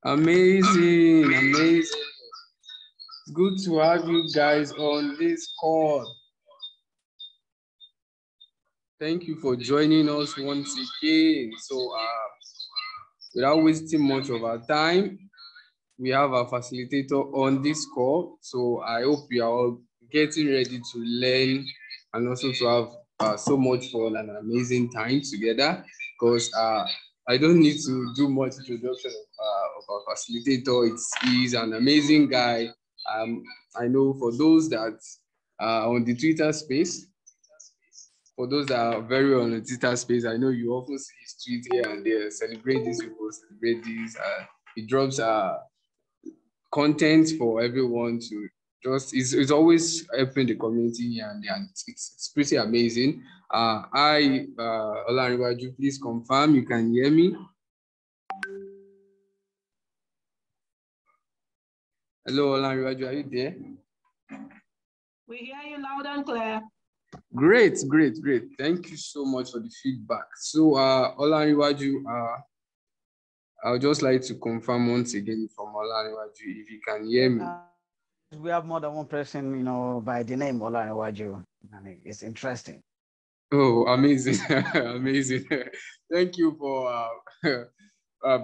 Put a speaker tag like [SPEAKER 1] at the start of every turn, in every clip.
[SPEAKER 1] Amazing, amazing. It's good to have you guys on this call. Thank you for joining us once again. So, without wasting much of our time, we have our facilitator on this call. So, I hope you are all getting ready to learn and also to have so much fun and amazing time together. Because I don't need to do much introduction of our facilitator. He's an amazing guy. I know for those that are on the Twitter space, for those that are very on the Twitter space, I know you often see his tweet here and there, celebrate this, people celebrate this. He drops content for everyone to it's always helping the community and it's pretty amazing. Olanrewaju, please confirm you can hear me. Hello, Olanrewaju, are you there?
[SPEAKER 2] We hear you loud and clear.
[SPEAKER 1] Great. Thank you so much for the feedback. So, Olanrewaju, I would just like to confirm once again from Olanrewaju if you can hear me.
[SPEAKER 3] We have more than one person, by the name Olanrewaju. It's interesting.
[SPEAKER 1] Oh, amazing, amazing. Thank you for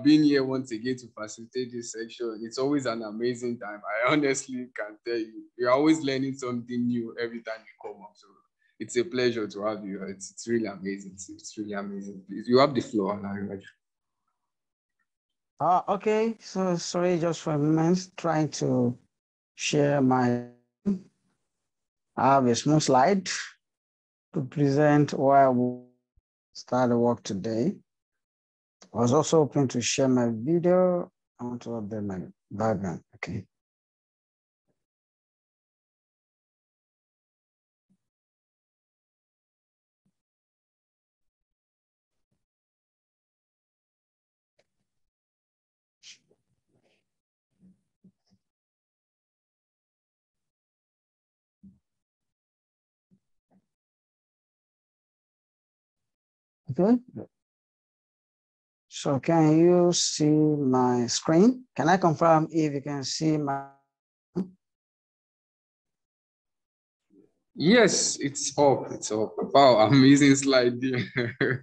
[SPEAKER 1] being here once again to facilitate this section. It's always an amazing time. I honestly can tell you, you're always learning something new every time you come up. So it's a pleasure to have you. It's really amazing. It's really amazing. Please, you have the floor, Olanrewaju.
[SPEAKER 3] Okay, so sorry, just for a moment, trying to share my, I have a small slide to present why I started work today. I was also hoping to share my video. I want to update my background, okay. Okay. So can you see my screen? Can I confirm if you can see my?
[SPEAKER 1] Yes, it's up. It's up. Wow, amazing slide there.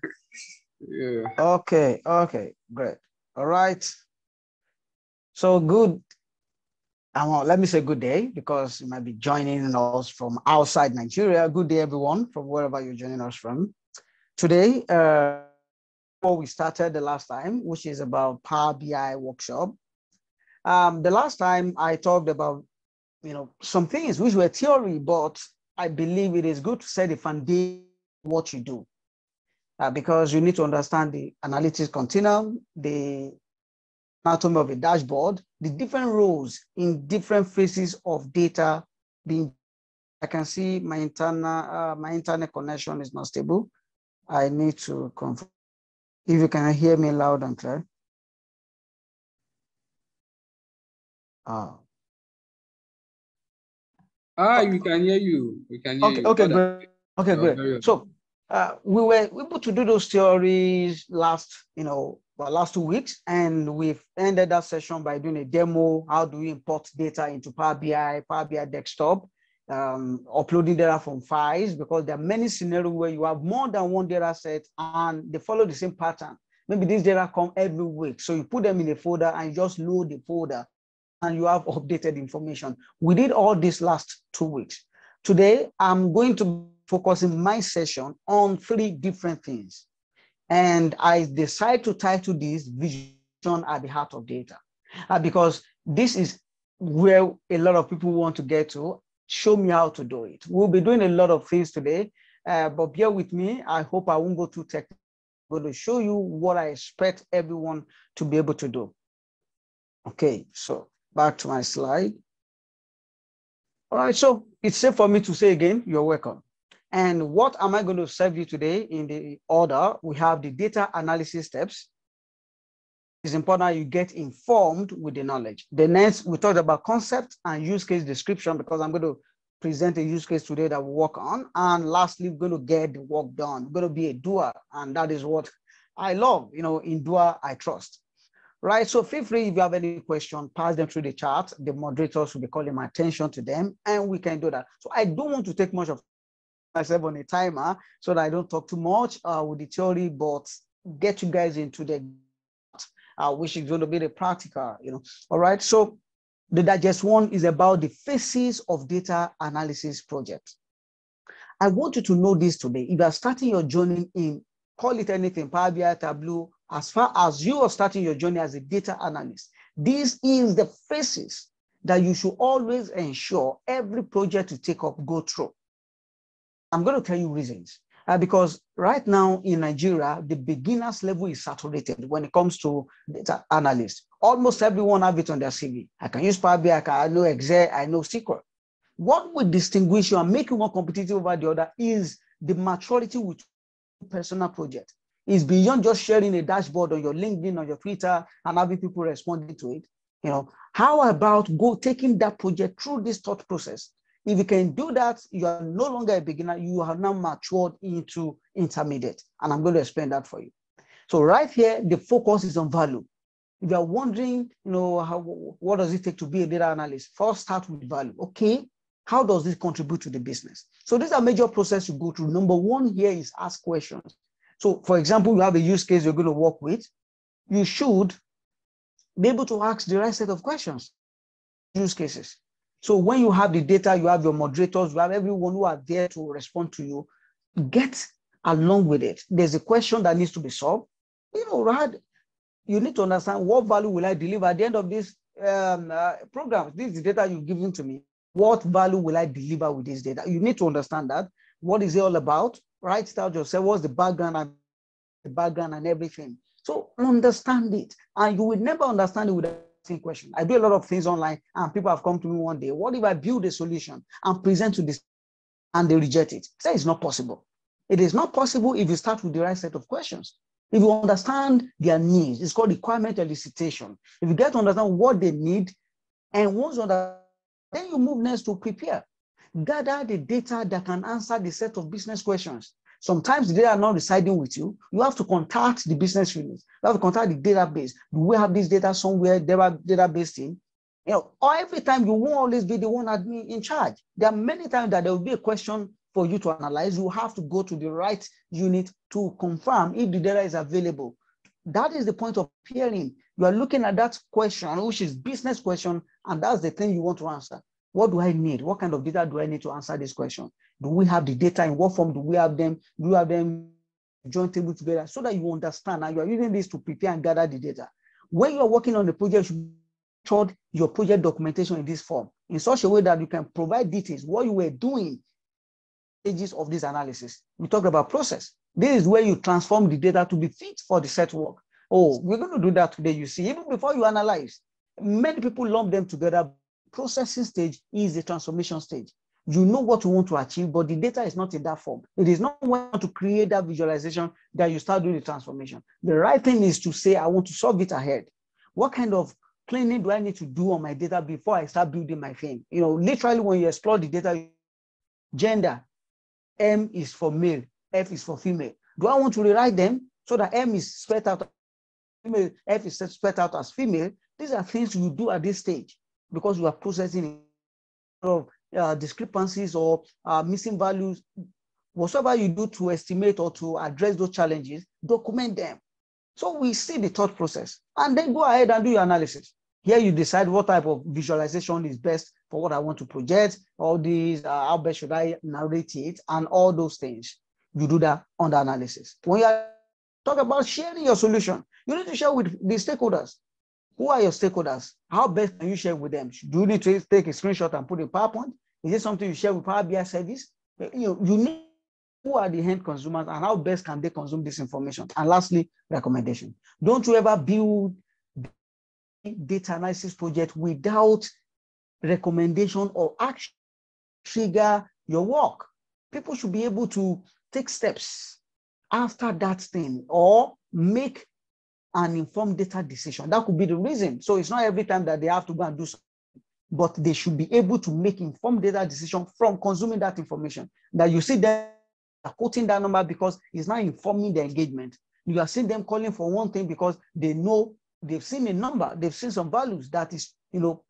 [SPEAKER 1] Yeah.
[SPEAKER 3] Okay, great. All right. So good. Let me say good day because you might be joining us from outside Nigeria. Good day, everyone, from wherever you're joining us from. Today, before we started the last time, which is about Power BI workshop. The last time I talked about, some things which were theory, but I believe it is good to set the foundation of what you do. Because you need to understand the analytics continuum, the anatomy of a dashboard, the different roles in different phases of data being. I can see my internet connection is not stable. I need to confirm if you can hear me loud and clear.
[SPEAKER 1] We can hear you. We can hear you.
[SPEAKER 3] Okay, great. Okay, great. So we were able to do those theories last 2 weeks, and we've ended that session by doing a demo. How do we import data into Power BI desktop, uploading data from files, because there are many scenarios where you have more than one data set and they follow the same pattern. Maybe these data come every week. So you put them in a folder and you just load the folder and you have updated information. We did all this last 2 weeks. Today, I'm going to focus in my session on 3 different things. And I decided to title this Vision at the Heart of Data, because this is where a lot of people want to get to. Show me how to do it. We'll be doing a lot of things today, but bear with me. I hope I won't go too technical. I'm going to show you what I expect everyone to be able to do. Okay, so back to my slide. All right, so it's safe for me to say again, you're welcome. And what am I going to serve you today in the order? We have the data analysis steps. It's important you get informed with the knowledge. The next, we talked about concept and use case description, because I'm going to present a use case today that we'll work on. And lastly, we're going to get the work done. We're going to be a doer. And that is what I love. In doer, I trust. right? So feel free, if you have any question, pass them through the chat. The moderators will be calling my attention to them, and we can do that. So I don't want to take much of myself on a timer so that I don't talk too much with the theory, but get you guys into the which is going to be the practical, All right. So the digest one is about the phases of data analysis project. I want you to know this today. If you are starting your journey in, call it anything, Power BI, Tableau, as far as you are starting your journey as a data analyst, this is the phases that you should always ensure every project you take up go through. I'm going to tell you reasons. Because right now in Nigeria, the beginners level is saturated when it comes to data analysts. Almost everyone have it on their CV. I can use Power BI, I know Excel, I know SQL. What will distinguish you and make you more competitive over the other is the maturity with personal project. It's beyond just sharing a dashboard on your LinkedIn, on your Twitter, and having people responding to it. How about taking that project through this thought process? If you can do that, you are no longer a beginner, you have now matured into intermediate. And I'm going to explain that for you. So right here, the focus is on value. If you are wondering, what does it take to be a data analyst? First, start with value. Okay, how does this contribute to the business? So these are major process you go through. Number one here is ask questions. So for example, you have a use case you're going to work with. You should be able to ask the right set of questions, use cases. So when you have the data, you have your moderators, you have everyone who are there to respond to you, get along with it. There's a question that needs to be solved. Right? You need to understand what value will I deliver at the end of this program. This is the data you've given to me. What value will I deliver with this data? You need to understand that. What is it all about? Write it out yourself. What's the background and everything? So understand it. And you will never understand it without asking questions. I do a lot of things online, and people have come to me one day. What if I build a solution and present to this and they reject it? Say it's not possible. It is not possible if you start with the right set of questions. If you understand their needs, it's called requirement elicitation. If you get to understand what they need, and once you understand, then you move next to prepare. Gather the data that can answer the set of business questions. Sometimes the data are not residing with you. You have to contact the business units. You have to contact the database. Do we have this data somewhere, database team? Or every time you won't always be the one admin in charge. There are many times that there will be a question for you to analyze. You have to go to the right unit to confirm if the data is available. That is the point of preparing. You are looking at that question, which is business question, and that's the thing you want to answer. What do I need? What kind of data do I need to answer this question? Do we have the data? In what form do we have them? Do we have them joint table together so that you understand and you are using this to prepare and gather the data? When you are working on the project, you should your project documentation in this form in such a way that you can provide details, what you were doing, stages of this analysis. We talked about process. This is where you transform the data to be fit for the set work. Oh, we're going to do that today. You see, even before you analyze, many people lump them together. Processing stage is the transformation stage. You know what you want to achieve, but the data is not in that form. It is not when you want to create that visualization that you start doing the transformation. The right thing is to say, I want to solve it ahead. What kind of cleaning do I need to do on my data before I start building my thing? Literally when you explore the data, gender, M is for male, F is for female. Do I want to rewrite them so that M is spelled out as female, F is spelled out as female? These are things you do at this stage because you are processing of discrepancies or missing values. Whatever you do to estimate or to address those challenges, document them. So we see the thought process and then go ahead and do your analysis. Here you decide what type of visualization is best for what I want to project, all these, how best should I narrate it, and all those things. You do that on the analysis. When you talk about sharing your solution, you need to share with the stakeholders. Who are your stakeholders? How best can you share with them? Do you need to take a screenshot and put in PowerPoint? Is it something you share with Power BI service? You need who are the end consumers and how best can they consume this information? And lastly, recommendation. Don't you ever build data analysis project without recommendation or action trigger your work. People should be able to take steps after that thing or make an informed data decision. That could be the reason. So it's not every time that they have to go and do something, but they should be able to make informed data decision from consuming that information. That you see them quoting that number because it's not informing the engagement. You are seeing them calling for one thing because they know they've seen a number, they've seen some values that is,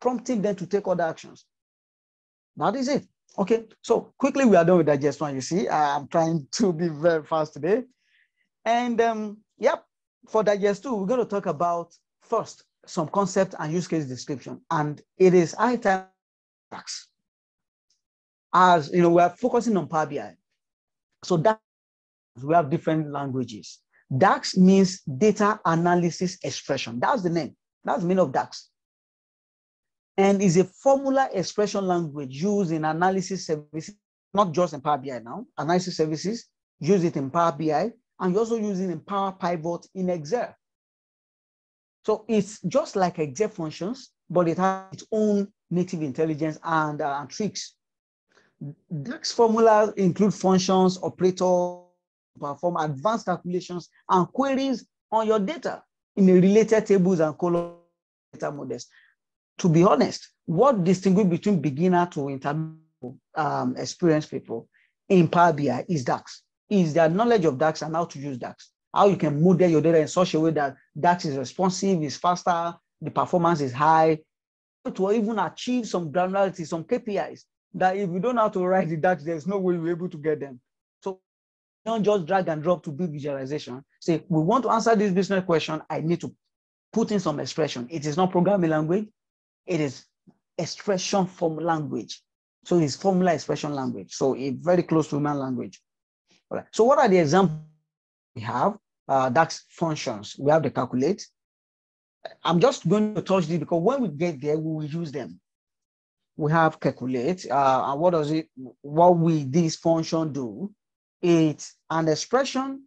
[SPEAKER 3] prompting them to take other actions. That is it. Okay, so quickly we are done with digest one. You see, I'm trying to be very fast today. And yep, for digest two, we're going to talk about first some concept and use case description. And it is high time DAX. As you know, we are focusing on Power BI. So DAX, we have different languages. DAX means data analysis expression. That's the name. That's the meaning of DAX. And is a formula expression language used in analysis services, not just in Power BI now. Analysis services, use it in Power BI, and you also use it in Power Pivot in Excel. So it's just like Excel functions, but it has its own native intelligence and tricks. DAX formulas include functions, operators, perform advanced calculations and queries on your data in the related tables and column data models. To be honest, what distinguishes between beginner to intermediate experienced people in Power BI is DAX. Is their knowledge of DAX and how to use DAX. How you can model your data in such a way that DAX is responsive, is faster, the performance is high, to even achieve some granularity, some KPIs that if you don't know how to write the DAX, there's no way you're able to get them. So don't just drag and drop to build visualization. Say, we want to answer this business question, I need to put in some expression. It is not programming language, it is expression from language. So it's formula expression language. So it's very close to human language. All right. So what are the examples we have? DAX functions. We have the calculate. I'm just going to touch this because when we get there, we will use them. We have calculate. And what does it, what will this function do? It's an expression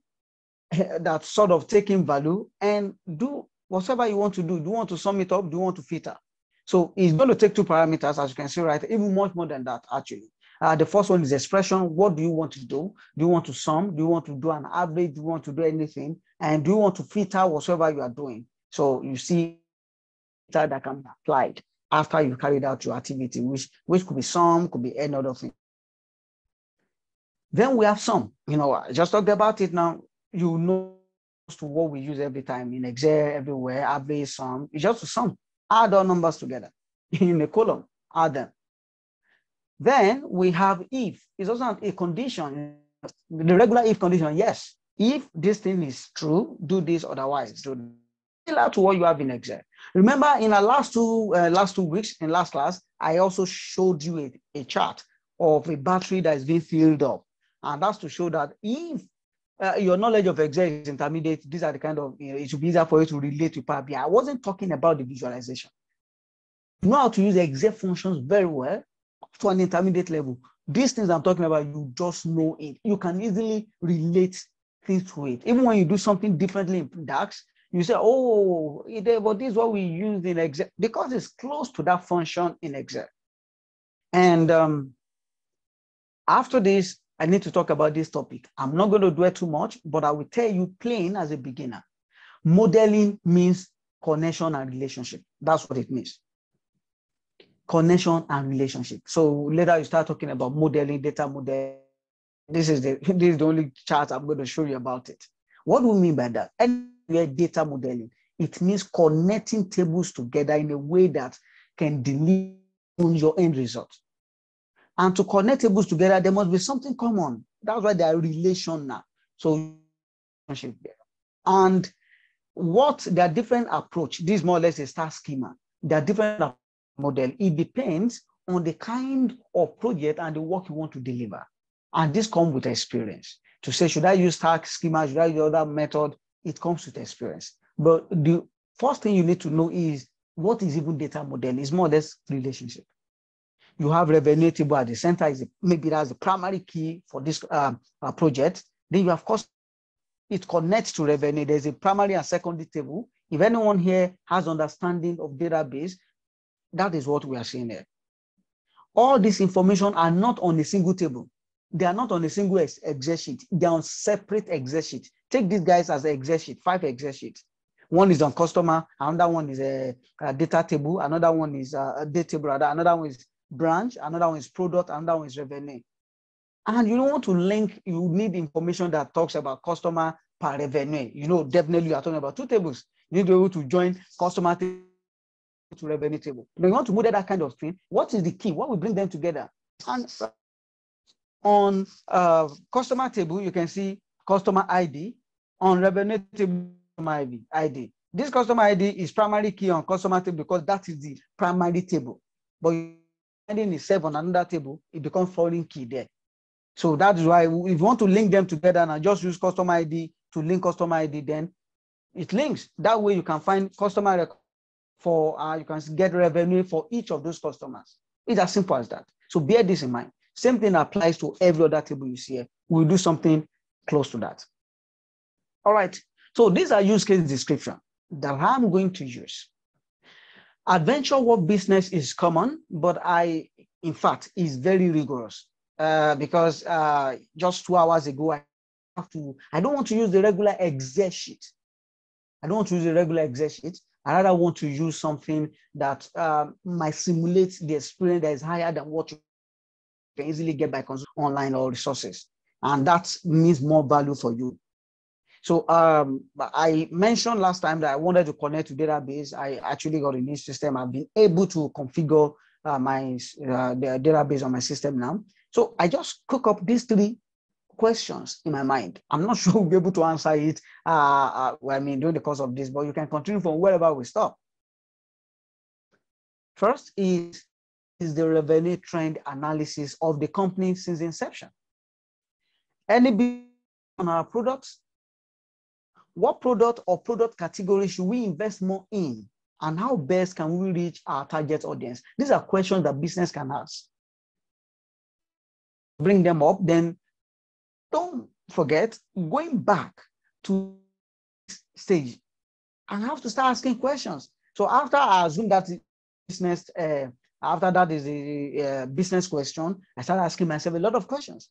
[SPEAKER 3] that's sort of taking value and do whatever you want to do. Do you want to sum it up? Do you want to filter? So it's going to take two parameters, as you can see, right? Even much more than that, actually. The first one is expression. What do you want to do? Do you want to sum? Do you want to do an average? Do you want to do anything? And do you want to filter whatever you are doing? So you see that can be applied after you carried out your activity, which could be sum, could be any other thing. Then we have sum. I just talked about it now. You know to what we use every time in Excel, everywhere, average, sum. It's just to sum. Add all numbers together in a column, add them. Then we have if. It's also a condition, the regular if condition. Yes, if this thing is true, do this, otherwise do this. Similar to what you have in Excel. Remember, in our last two weeks, in last class, I also showed you a chart of a battery that is being filled up. And that's to show that if your knowledge of Excel is intermediate, these are the kind of, it should be easier for you to relate to Power BI. I wasn't talking about the visualization. You know how to use Excel functions very well to an intermediate level. These things I'm talking about, you just know it. You can easily relate things to it. Even when you do something differently in DAX, you say, oh, but this is what we use in Excel, because it's close to that function in Excel. And after this, I need to talk about this topic. I'm not going to dwell too much, but I will tell you plain as a beginner. Modeling means connection and relationship. That's what it means. Connection and relationship. So later you start talking about modeling, data model. This is the only chart I'm going to show you about it. What do we mean by that? Anyway, data modeling. It means connecting tables together in a way that can deliver on your end result. And to connect tables together, there must be something common. That's why they are relational. So, and there are different approach. This is more or less a star schema. There are different model. It depends on the kind of project and the work you want to deliver. And this comes with experience. To say, should I use star schema? Should I use other method? It comes with experience. But the first thing you need to know is what is even data model? It's more or less relationship. You have revenue table at the center, maybe that's the primary key for this project. Then you have cost, it connects to revenue. There's a primary and secondary table. If anyone here has understanding of database, that is what we are seeing here. All this information are not on a single table. They are not on a single Excel sheet. They are on separate Excel sheet. Take these guys as an Excel sheet, 5 Excel sheets. One is on customer, another one is a data table, another one is a data table, another one is branch, another one is product, another one is revenue. And you don't want to link, you need information that talks about customer per revenue. Definitely you are talking about 2 tables. You need to be able to join customer table to revenue table. You want to model that kind of thing. What is the key? What will bring them together? And on customer table, you can see customer ID. On revenue table, customer ID. This customer ID is primary key on customer table because that is the primary table. But finding itself on another table, it becomes foreign key there. So that's why if you want to link them together and just use customer ID to link customer ID, then it links. That way you can find customer record for, you can get revenue for each of those customers. It's as simple as that. So bear this in mind. Same thing applies to every other table you see here. We'll do something close to that. All right. So these are use case description that I'm going to use. Adventure work business is common, but in fact, is very rigorous because just 2 hours ago, I don't want to use the regular Excel sheet. I don't want to use the regular Excel sheet. I rather want to use something that might simulate the experience that is higher than what you can easily get by consuming online or resources. And that means more value for you. So I mentioned last time that I wanted to connect to database. I actually got a new system. I've been able to configure the database on my system now. So I just cook up these 3 questions in my mind. I'm not sure we'll be able to answer it during the course of this, but you can continue from wherever we stop. First is the revenue trend analysis of the company since inception. Any on our products, what product or product category should we invest more in? And how best can we reach our target audience? These are questions that business can ask. Bring them up, then don't forget going back to stage and have to start asking questions. So after I assume that business, after that is a business question, I start asking myself a lot of questions.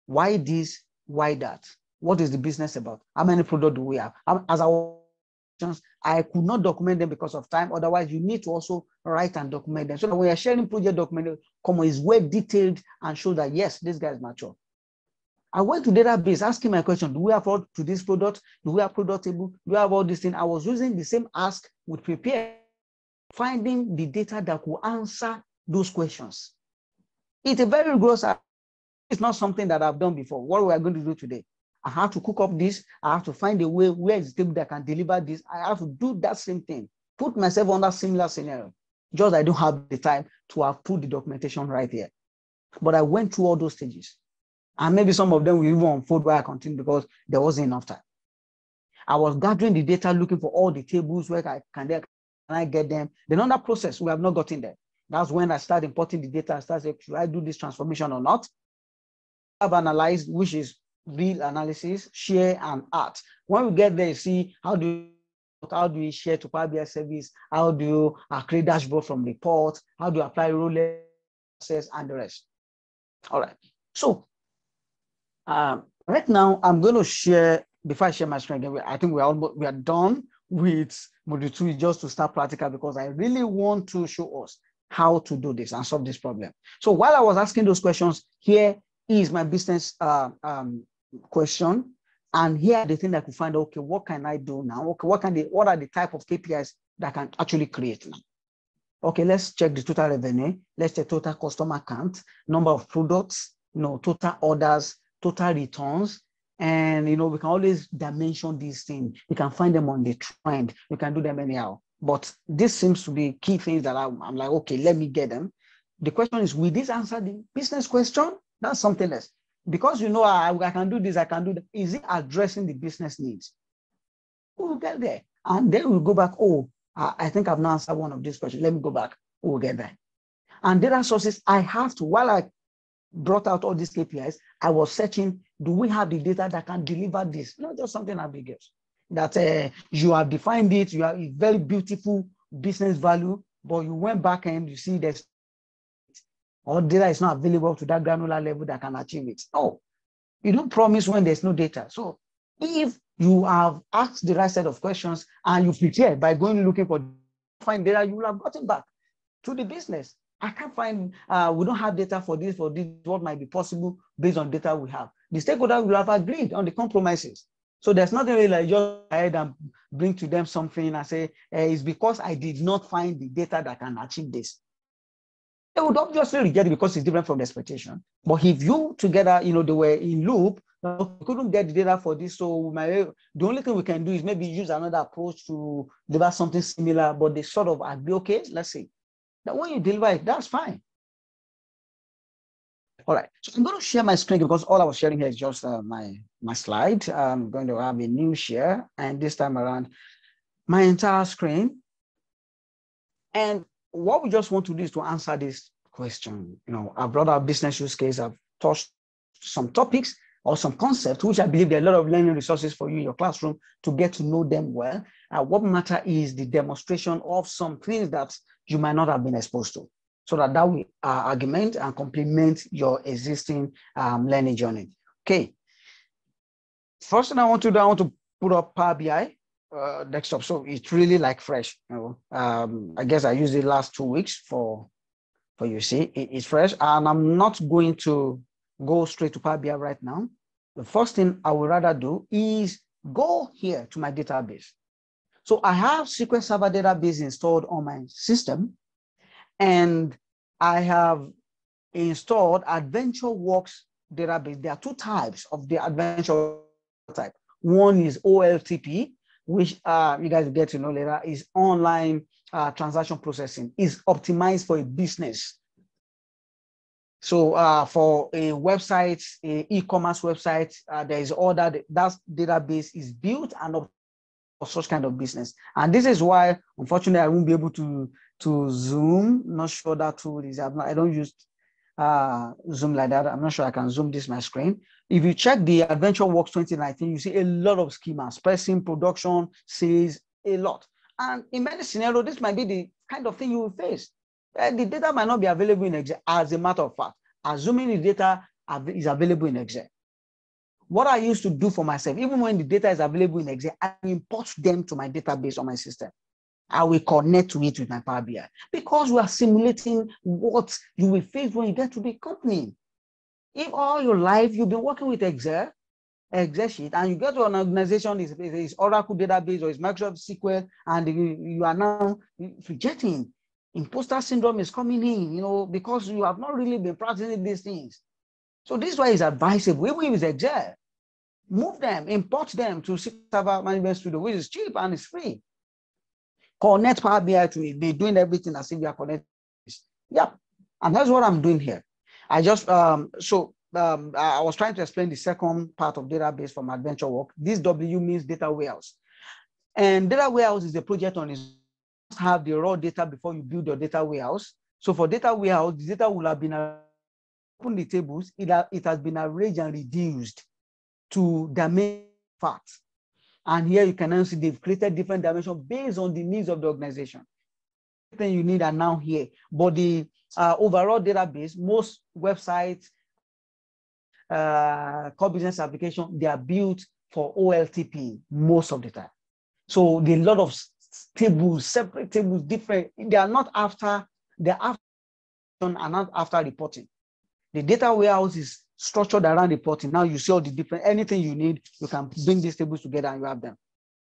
[SPEAKER 3] Why this? Why that? What is the business about? How many products do we have? As I could not document them because of time. Otherwise, you need to also write and document them. So that when you're sharing project document, is well detailed and show that, yes, this guy is mature. I went to database asking my question, do we have all to this product? Do we have product table? Do we have all these things? I was using the same ask with prepare, finding the data that will answer those questions. It's a very gross. It's not something that I've done before. What we are going to do today? I have to cook up this. I have to find a way where is the table that can deliver this. I have to do that same thing. Put myself under similar scenario. Just I don't have the time to have put the documentation right here. But I went through all those stages. And maybe some of them will even unfold where I continue because there wasn't enough time. I was gathering the data, looking for all the tables where can I get them. Then on that process, we have not gotten there. That's when I started importing the data. I started saying, should I do this transformation or not? I've analyzed, which is real analysis, share, and art. When we get there, you see how do we share to Power BI service? How do you create dashboard from report? How do you apply role access and the rest? All right. So right now, I'm going to share, before I share my screen again, I think we are done with module 2 just to start practical because I really want to show us how to do this and solve this problem. So while I was asking those questions, here is my business question. And here are the things that I could find, okay, what can I do now? Okay, what are the type of KPIs that I can actually create now? Okay, let's check the total revenue. Let's check total customer count, number of products, total orders, total returns. And, we can always dimension these things. You can find them on the trend. You can do them anyhow. But this seems to be key things that I'm like, okay, let me get them. The question is, will this answer the business question? That's something else. Because I can do this, I can do that. Is it addressing the business needs? We'll get there. And then we'll go back, I think I've now answered one of these questions. Let me go back. We'll get there. And data sources, I have to, while I brought out all these KPIs, I was searching, do we have the data that can deliver this? Not just something ambiguous. That you have defined it, you have a very beautiful business value, but you went back and you see there's or data is not available to that granular level that can achieve it. No, you don't promise when there's no data. So if you have asked the right set of questions and you prepare by going looking for find data, you will have gotten back to the business. I can't find, we don't have data for this, what might be possible based on data we have. The stakeholders will have agreed on the compromises. So there's nothing really like just ahead and bring to them something and say, it's because I did not find the data that can achieve this. They would obviously reject it because it's different from the expectation. But if you together, they were in loop, we couldn't get the data for this. So the only thing we can do is maybe use another approach to deliver something similar, but they sort of agree, okay, let's see. That when you deliver it, that's fine. All right, so I'm going to share my screen because all I was sharing here is just my slide. I'm going to have a new share, and this time around, my entire screen. And what we just want to do is to answer this question. I've brought out business use case. I've touched some topics or some concepts, which I believe there are a lot of learning resources for you in your classroom to get to know them well. What matters is the demonstration of some things that you might not have been exposed to, so that will augment and complement your existing learning journey. Okay. First thing I want to do, I want to put up Power BI desktop. So it's really like fresh. I guess I used it last 2 weeks for you see, it's fresh. And I'm not going to go straight to Power BI right now. The first thing I would rather do is go here to my database. So I have SQL Server database installed on my system, and I have installed AdventureWorks database. There are two types of the Adventure type. One is OLTP, which you guys will get to know later, is online transaction processing, is optimized for a business. So for a website, a e-commerce website, there is all that database is built and up for such kind of business. And this is why, unfortunately, I won't be able to zoom. Not sure that tool is. I don't use Zoom like that. I'm not sure I can zoom this my screen. If you check the AdventureWorks 2019, you see a lot of schemas, pricing, production, sales, a lot. And in many scenarios, this might be the kind of thing you will face. The data might not be available in Excel. As a matter of fact, assuming the data is available in Excel, what I used to do for myself, even when the data is available in Excel, I import them to my database on my system. I will connect to it with my Power BI, because we are simulating what you will face when you get to the company. If all your life you've been working with Excel sheet, and you get to an organization, is Oracle database or is Microsoft SQL, and you are now rejecting, imposter syndrome is coming in, because you have not really been practicing these things. So this is why it's advisable, even if it's Excel, move them, import them to SQL Server Management Studio, which is cheap and it's free. Connect Power BI to it. Be doing everything as if you are connected. Yeah, and that's what I'm doing here. I just I was trying to explain the second part of database from AdventureWorks. This W means data warehouse, and data warehouse is a project on its own. Have the raw data before you build your data warehouse. So for data warehouse, the data will have been open the tables. It has been arranged and reduced to dimension facts. And here you can now see they've created different dimensions based on the needs of the organization. Everything you need are now here. But the overall database, most websites, core business application, they are built for OLTP most of the time. So there are a lot of tables, separate tables, different. They are not after, they're after and not after reporting. The data warehouse is structured around reporting. Now you see all the different, anything you need, you can bring these tables together and you have them.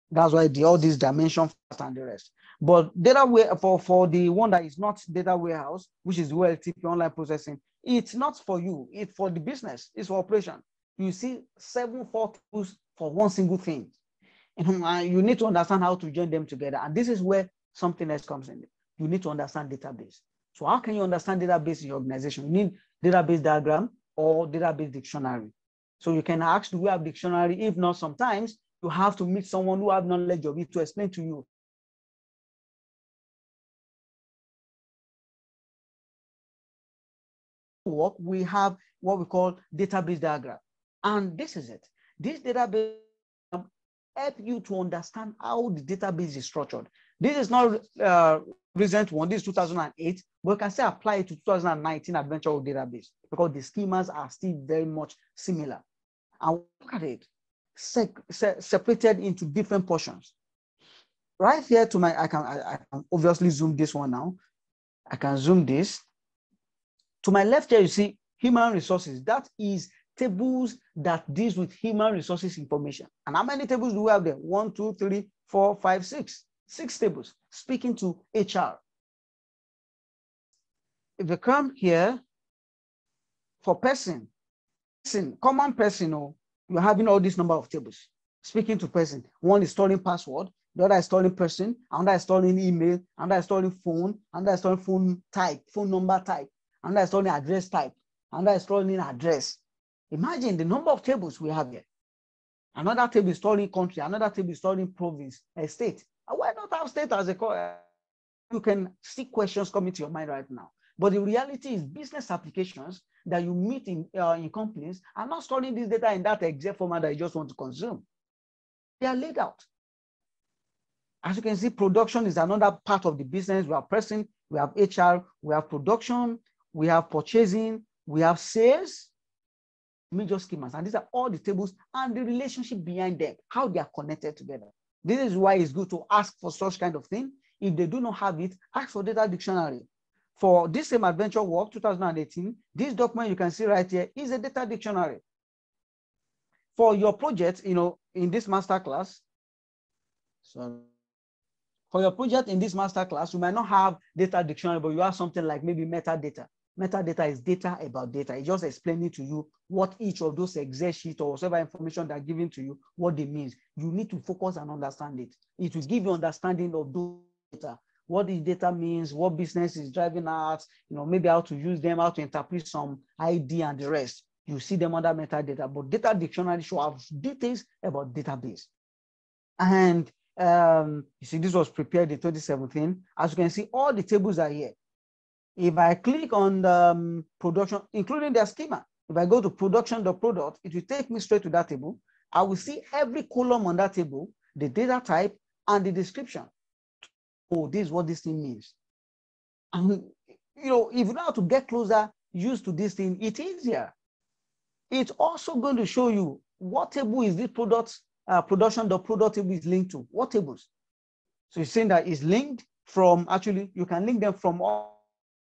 [SPEAKER 3] That's why all these dimensions and the rest. But data for the one that is not data warehouse, which is OLTP, online processing, it's not for you. It's for the business. It's for operation. You see 7 tables for one single thing. And you need to understand how to join them together. And this is where something else comes in. You need to understand database. So how can you understand database in your organization? You need database diagram or database dictionary. So you can ask, do we have dictionary? If not, sometimes you have to meet someone who have knowledge of it to explain to you. We have what we call database diagram. And this is it. This database help you to understand how the database is structured. This is not recent one, this is 2008, but you can still apply it to 2019 AdventureWorks database because the schemas are still very much similar. And look at it, separated into different portions. Right here to my, I can obviously zoom this one now. I can zoom this. To my left here, you see human resources. That is tables that deals with human resources information. And how many tables do we have there? 1, 2, 3, 4, 5, 6. 6 tables speaking to HR. If you come here for person, common person, you're having all this number of tables speaking to person. One is storing password, the other is storing person, another is storing email, another is storing phone, another is storing phone type, phone number type, another is storing address type, another is storing address. Imagine the number of tables we have here. Another table is storing country, another table is storing province, a state. Why not have state as a core? You can see questions coming to your mind right now. But the reality is business applications that you meet in companies are not storing this data in that exact format that you just want to consume. They are laid out. As you can see, production is another part of the business. We have person, we have HR, we have production, we have purchasing, we have sales, major schemas. And these are all the tables and the relationship behind them, how they are connected together. This is why it's good to ask for such kind of thing. If they do not have it, ask for data dictionary. For this same adventure work, 2018, this document you can see right here is a data dictionary. For your project, in this masterclass, for your project in this masterclass, you might not have data dictionary, but you have something like maybe metadata. Metadata is data about data. It's just explaining to you what each of those Excel sheets or whatever information they're giving to you, what they mean. You need to focus and understand it. It will give you understanding of those data, what the data means, what business is driving at, maybe how to use them, how to interpret some ID and the rest. You see them under metadata, but data dictionary should have details about database. And you see, this was prepared in 2017. As you can see, all the tables are here. If I click on the production, including their schema, if I go to production, the product, it will take me straight to that table. I will see every column on that table, the data type and the description. Oh, this is what this thing means. And, if you know how to get closer, used to this thing, it's easier. It's also going to show you what table is this product, production, the product table is linked to, what tables. So you're saying that it's linked from, actually, you can link them from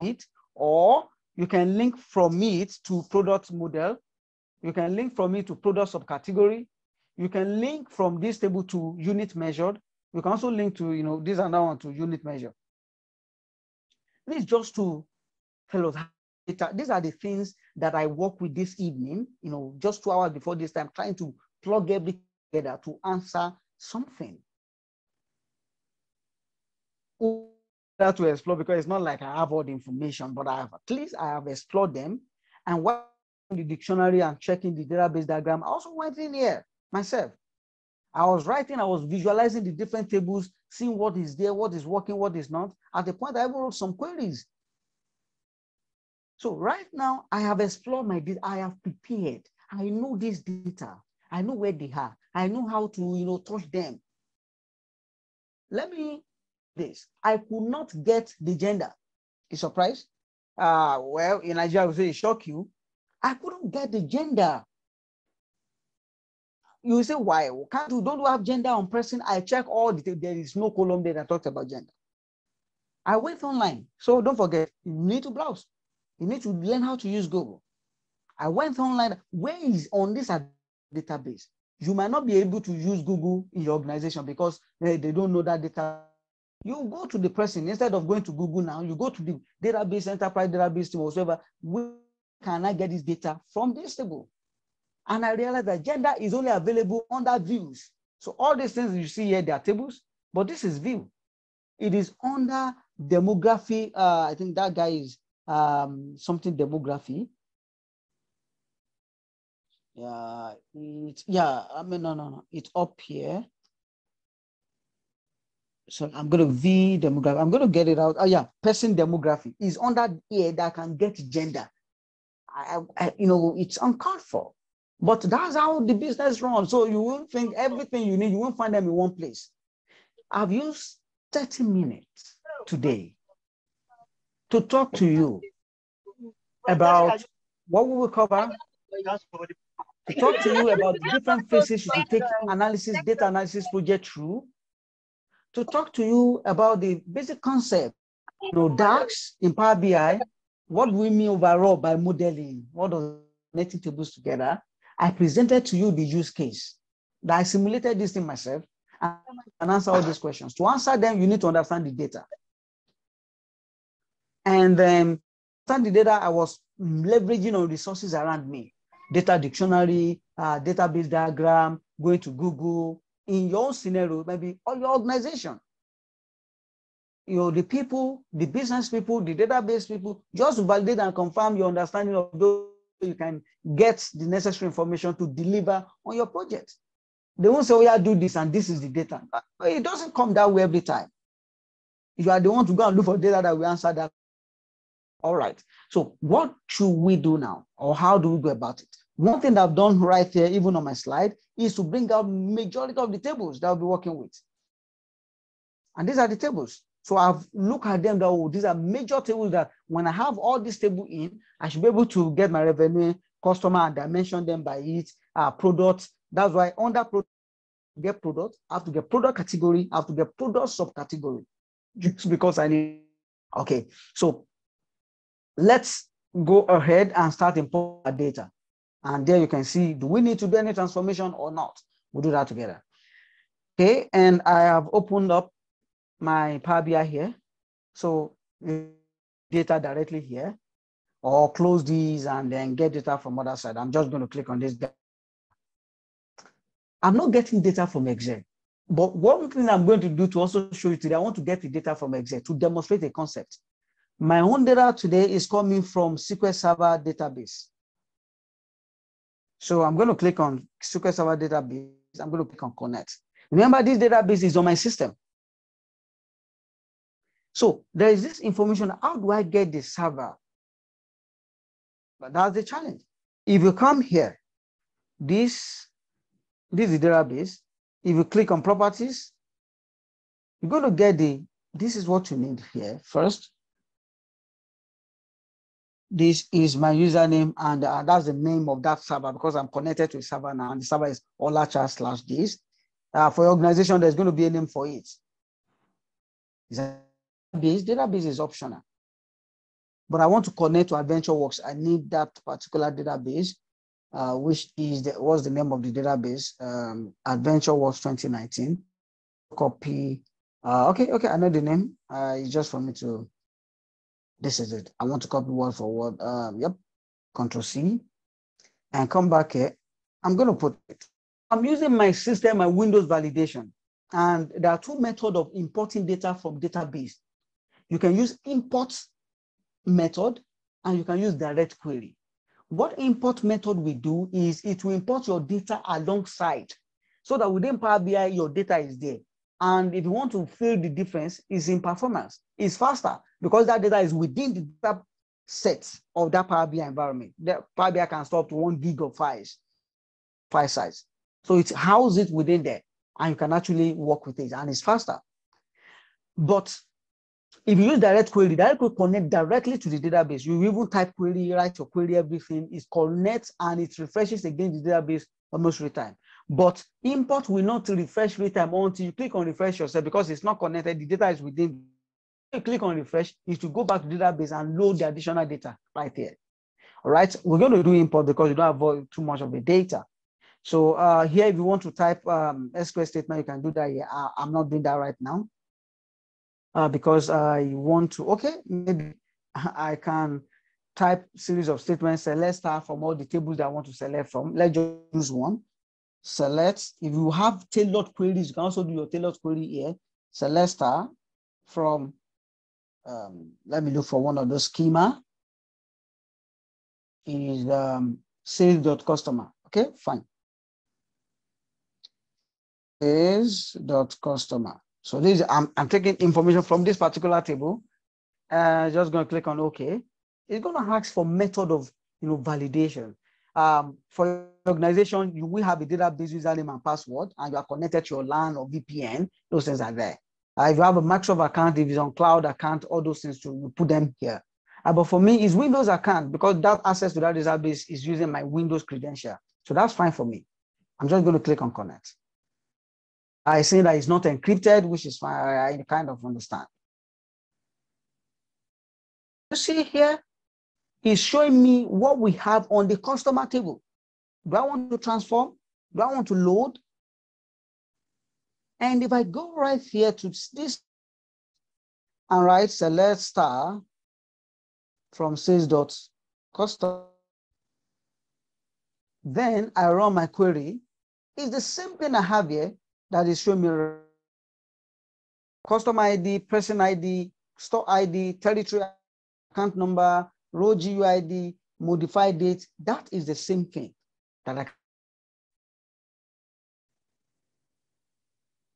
[SPEAKER 3] it, or you can link from it to product model. You can link from it to product subcategory. You can link from this table to unit measured. You can also link to, this and that one to unit measure. This is just to tell us how data. These are the things that I work with this evening, just 2 hours before this time, trying to plug everything together to answer something. That to explore, because it's not like I have all the information, but I have explored them. And while in the dictionary and checking the database diagram, I also went in here myself. I was writing, I was visualizing the different tables, seeing what is there, what is working, what is not. At the point, I even wrote some queries. So right now, I have explored my data. I have prepared. I know this data. I know where they are. I know how to, touch them. Let me this. I could not get the gender. You surprised? Well, in Nigeria, I would say it shock you. I couldn't get the gender. You say, why? Don't you have gender on person? I check all the, there is no column there that talks about gender. I went online. So don't forget, you need to browse. You need to learn how to use Google. I went online. Where is on this database? You might not be able to use Google in your organization because they don't know that data. You go to the person, instead of going to Google now, you go to the database, enterprise database, or whatever. Where can I get this data from this table? And I realized that gender is only available under views. So all these things you see here, they are tables, but this is view. It is under demography. I think that guy is something demography. No. It's up here. So I'm going to V demography. I'm going to get it out. Oh yeah, person demography is under here that can get gender. It's uncalled for. But that's how the business runs. So you won't think everything you need, you won't find them in one place. I've used 30 minutes today to talk to you about what we will cover, to talk to you about the different phases you should take analysis, data analysis project through, to talk to you about the basic concept, DAX in Power BI, what do we mean overall by modeling? What does connecting tables together, I presented to you the use case. That I simulated this thing myself and answer all these questions. To answer them, you need to understand the data. And then understand the data, I was leveraging on resources around me. Data dictionary, database diagram, going to Google. In your own scenario, maybe all your organization. The people, the business people, the database people, just to validate and confirm your understanding of those, you can get the necessary information to deliver on your project. They won't say, oh yeah, do this and this is the data. But it doesn't come that way every time. You are the one to go and look for data that will answer that. All right. So what should we do now? Or how do we go about it? One thing that I've done right here, even on my slide, is to bring out majority of the tables that I'll be working with. And these are the tables. So I've looked at them that, oh, these are major tables that when I have all these tables in, I should be able to get my revenue, customer, and dimension them by it, products. That's why under product, get product, I have to get product category, I have to get product subcategory, just because I need. Okay, so let's go ahead and start importing data. And there you can see, do we need to do any transformation or not? We'll do that together. Okay, and I have opened up my Power BI here. So data directly here, or close these and then get data from other side. I'm just going to click on this. I'm not getting data from Excel. But one thing I'm going to do to also show you today, I want to get the data from Excel to demonstrate a concept. My own data today is coming from SQL Server database. So I'm going to click on SQL Server database. I'm going to click on Connect. Remember, this database is on my system. So there is this information. How do I get the server? But that's the challenge. If you come here, this is the database. If you click on properties, you're going to get this is what you need here. First, this is my username, and that's the name of that server because I'm connected to a server now, and the server is Olanrewaju/this. For your organization, there's going to be a name for it. Database is optional, but I want to connect to AdventureWorks. I need that particular database, which is what's the name of the database? AdventureWorks 2019. Copy. Okay, I know the name. It's just for me to. This is it. I want to copy word for word. Yep. Control C, and come back here. I'm going to put it. I'm using my system and Windows validation, and there are two methods of importing data from database. You can use import method and you can use direct query. What import method we do is it will import your data alongside so that within Power BI, your data is there. And if you want to feel the difference, is in performance. It's faster because that data is within the data set of that Power BI environment. The Power BI can store up to 1 gig of file size. So it houses it within there and you can actually work with it and it's faster. But if you use direct query connect directly to the database. You even type query, write your query, everything is connects and it refreshes again the database almost every time. But import will not refresh every time until you click on refresh yourself because it's not connected. The data is within. You click on refresh, is to go back to the database and load the additional data right here. All right, we're going to do import because you don't have too much of the data. So here, if you want to type SQL statement, you can do that here. I'm not doing that right now. Because I want to, okay, maybe I can type series of statements, select star from all the tables that I want to select from. Let's just use one. Select, if you have tailored queries, you can also do your tailored query here. Select star from, let me look for one of those schema. Is sales.customer, okay, fine. Sales.customer. So this I'm taking information from this particular table. Just going to click on OK. It's going to ask for method of validation. For your organization, you will have a database username and password, and you are connected to your LAN or VPN. Those things are there. If you have a Microsoft account, if it's on cloud account, all those things you put them here. But for me, it's Windows account because that access to that database is using my Windows credential. So that's fine for me. I'm just going to click on connect. I say that it's not encrypted, which is fine. I kind of understand. You see here, is showing me what we have on the customer table. Do I want to transform? Do I want to load? And if I go right here to this and write select star from sales.custom, then I run my query. It's the same thing I have here that is showing me customer ID, person ID, store ID, territory, account number, row GUID, modified date. That is the same thing that I.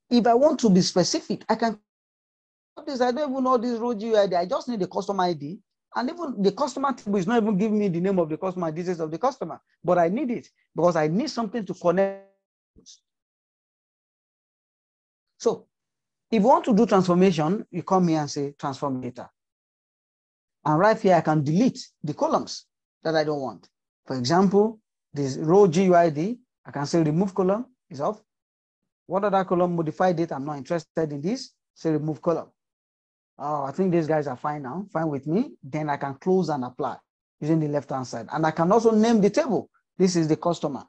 [SPEAKER 3] If I want to be specific, I can. I don't even know this row GUID. I just need the customer ID. And even the customer table is not even giving me the name of the customer, details of the customer, but I need it because I need something to connect. So if you want to do transformation, you come here and say transform data. And right here, I can delete the columns that I don't want. For example, this row GUID, I can say remove column is off. What other column? Modify date. I'm not interested in this. Say remove column. Oh, I think these guys are fine now, fine with me. Then I can close and apply using the left-hand side. And I can also name the table. This is the customer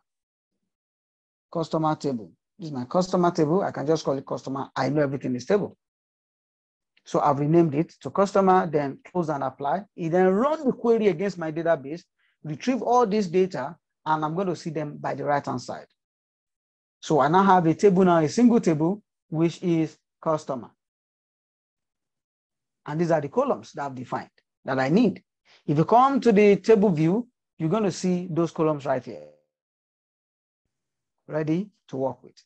[SPEAKER 3] table. This is my customer table. I can just call it customer. I know everything is table. So I've renamed it to customer, then close and apply. It then run the query against my database, retrieve all this data, and I'm going to see them by the right-hand side. So I now have a table now, a single table, which is customer. And these are the columns that I've defined that I need. If you come to the table view, you're going to see those columns right here, ready to work with.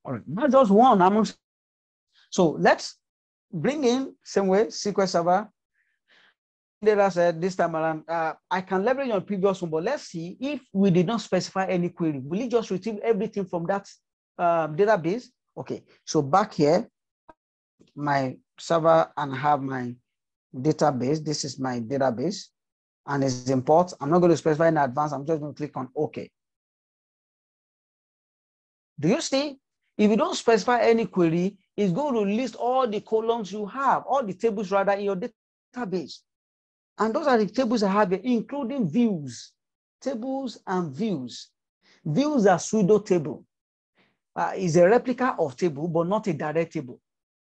[SPEAKER 3] All right, not just one. So let's bring in same way SQL Server. Data set this time around. I can leverage on previous one, but let's see if we did not specify any query. Will it just retrieve everything from that database? Okay, so back here, my server and have my database. This is my database and it's import. I'm not going to specify in advance. I'm just going to click on OK. Do you see? If you don't specify any query, it's going to list all the columns you have, all the tables rather in your database. And those are the tables I have here, including views, tables and views. Views are pseudo table. Is a replica of table, but not a direct table.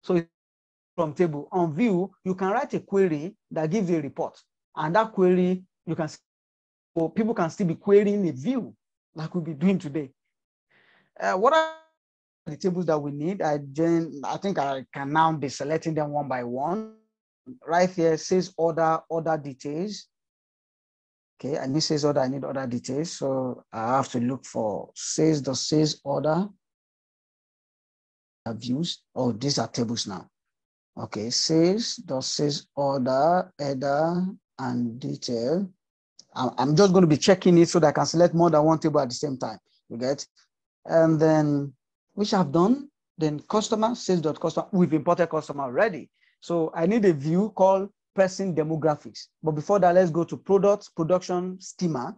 [SPEAKER 3] So from table on view, you can write a query that gives you a report. And that query, you can, or people can still be querying a view like we'll be doing today. What are the tables that we need? I think I can now be selecting them one by one. Right here says order details. Okay, I need sales order, I need order details. So I have to look for sales order views. Oh, these are tables now. Okay, sales order, header, and detail. I'm just going to be checking it so that I can select more than one table at the same time. You get? And then, which I've done, then customer, sales.customer, we've imported customer already. So I need a view called person demographics. But before that, let's go to products, production, schema,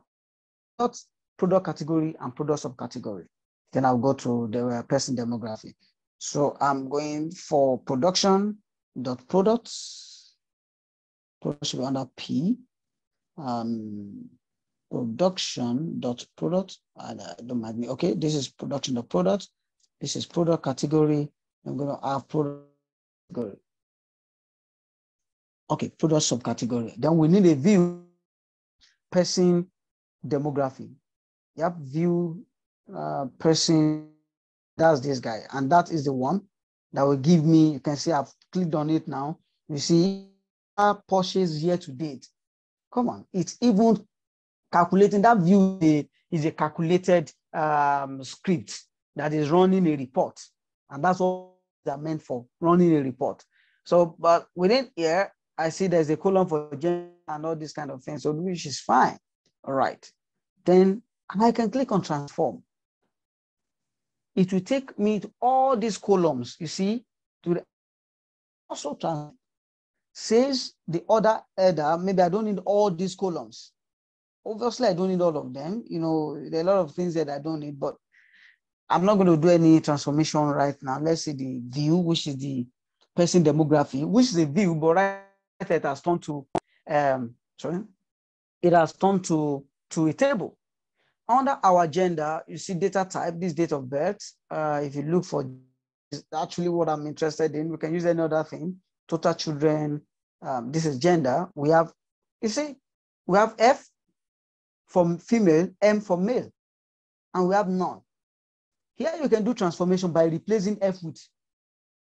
[SPEAKER 3] product category, and product subcategory. Then I'll go to the person demographic. So I'm going for production.products. Product should be under P. Production.product. Don't mind me. Okay, this is production.product. This is product category. I'm going to have product category. Okay, product subcategory. Then we need a view person demography. Yep, view person. That's this guy, and that is the one that will give me. You can see I've clicked on it now. You see, purchase year to date. Come on, it's even calculating. That view is a calculated script that is running a report, and that's what they're meant for, running a report. So, but within here, I see there's a column for gender and all this kind of thing, so which is fine. All right, then I can click on transform. It will take me to all these columns, you see, to the also transform. Says the other header, maybe I don't need all these columns. Obviously, I don't need all of them. You know, there are a lot of things that I don't need, but I'm not going to do any transformation right now. Let's see the view, which is the person demography, which is a view, but right it has turned to sorry, it has turned to a table. Under our gender, you see data type, this date of birth. If you look for actually what I'm interested in, we can use any other thing. Total children, this is gender. We have, you see, we have F for female, M for male, and we have none. Here you can do transformation by replacing F with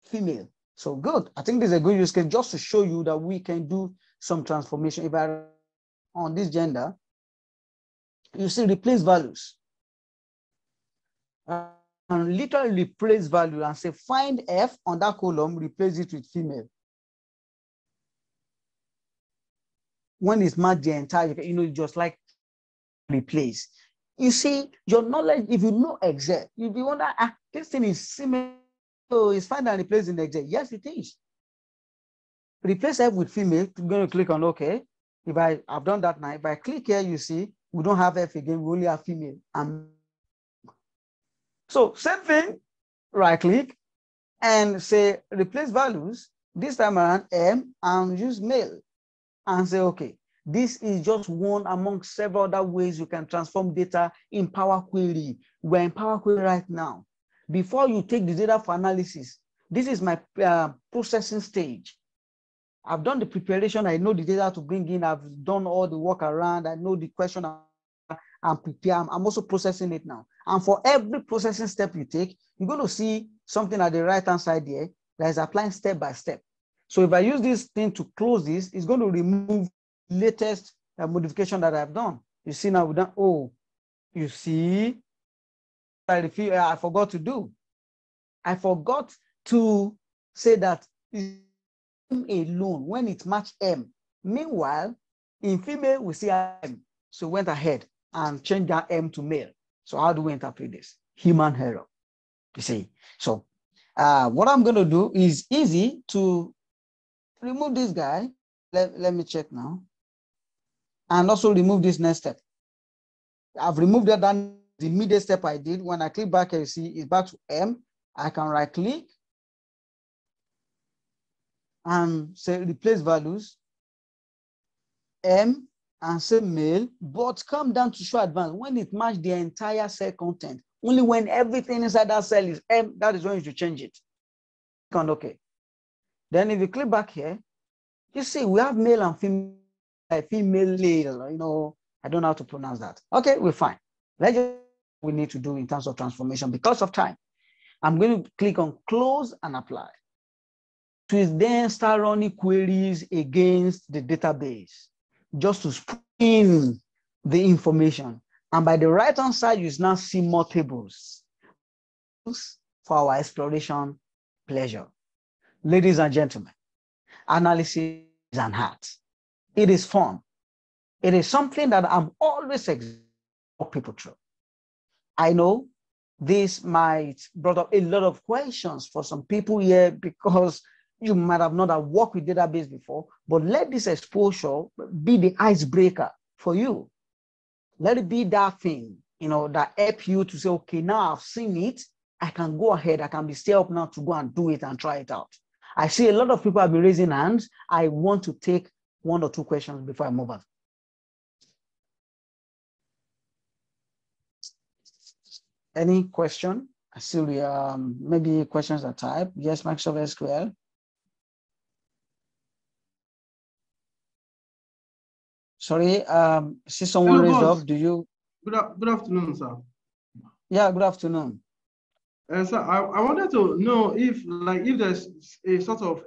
[SPEAKER 3] female. So good. I think this is a good use case just to show you that we can do some transformation. If I on this gender, you see replace values. And literally replace value and say find F on that column, replace it with female. When it's marked the entire, you know, just like replace. You see, your knowledge, if you know Excel, you'll be wondering, this thing is similar. So it's find and replace in Excel. Yes, it is. Replace F with female. I'm going to click on OK. If I've done that now, if I click here, you see, we don't have F again, we only have female. So same thing, right click and say replace values. This time around M and use male and say, okay, this is just one among several other ways you can transform data in Power Query. We're in Power Query right now. Before you take the data for analysis, this is my processing stage. I've done the preparation. I know the data to bring in. I've done all the work around. I know the question I'm prepared. I'm also processing it now. And for every processing step you take, you're going to see something at the right-hand side here that is applying step by step. So if I use this thing to close this, it's going to remove the latest modification that I've done. You see now we've done, oh, you see, I forgot to do. I forgot to say that alone when it matched M. Meanwhile, in female, we see M. So went ahead and changed that M to male. So how do we interpret this? Human error, you see. So what I'm going to do is easy to remove this guy. Let me check now. And also remove this next step. I've removed that, the immediate step I did. When I click back, you see it's back to M. I can right click and say replace values, M, and say male, but come down to show advanced when it matches the entire cell content. Only when everything inside that cell is M, that is when you should change it. Click on OK. Then if you click back here, you see we have male and female, male, you know, I don't know how to pronounce that. Okay, we're fine. Let's just what we need to do in terms of transformation. Because of time, I'm going to click on close and apply. To then start running queries against the database just to spin the information. And by the right-hand side, you now see more tables for our exploration pleasure. Ladies and gentlemen, analysis is an art. It is fun. It is something that I'm always excited to walk people through. I know this might bring up a lot of questions for some people here because you might have not worked with database before, but let this exposure be the icebreaker for you. Let it be that thing, you know, that help you to say, okay, now I've seen it, I can go ahead, I can be stay up now to go and do it and try it out. I see a lot of people have been raising hands. I want to take one or two questions before I move on. Any question? I see maybe questions are typed. Yes, Microsoft SQL. Sorry, see someone raised up. Do you?
[SPEAKER 4] Good afternoon, sir.
[SPEAKER 3] Yeah, good afternoon.
[SPEAKER 4] Sir, I wanted to know if there's a sort of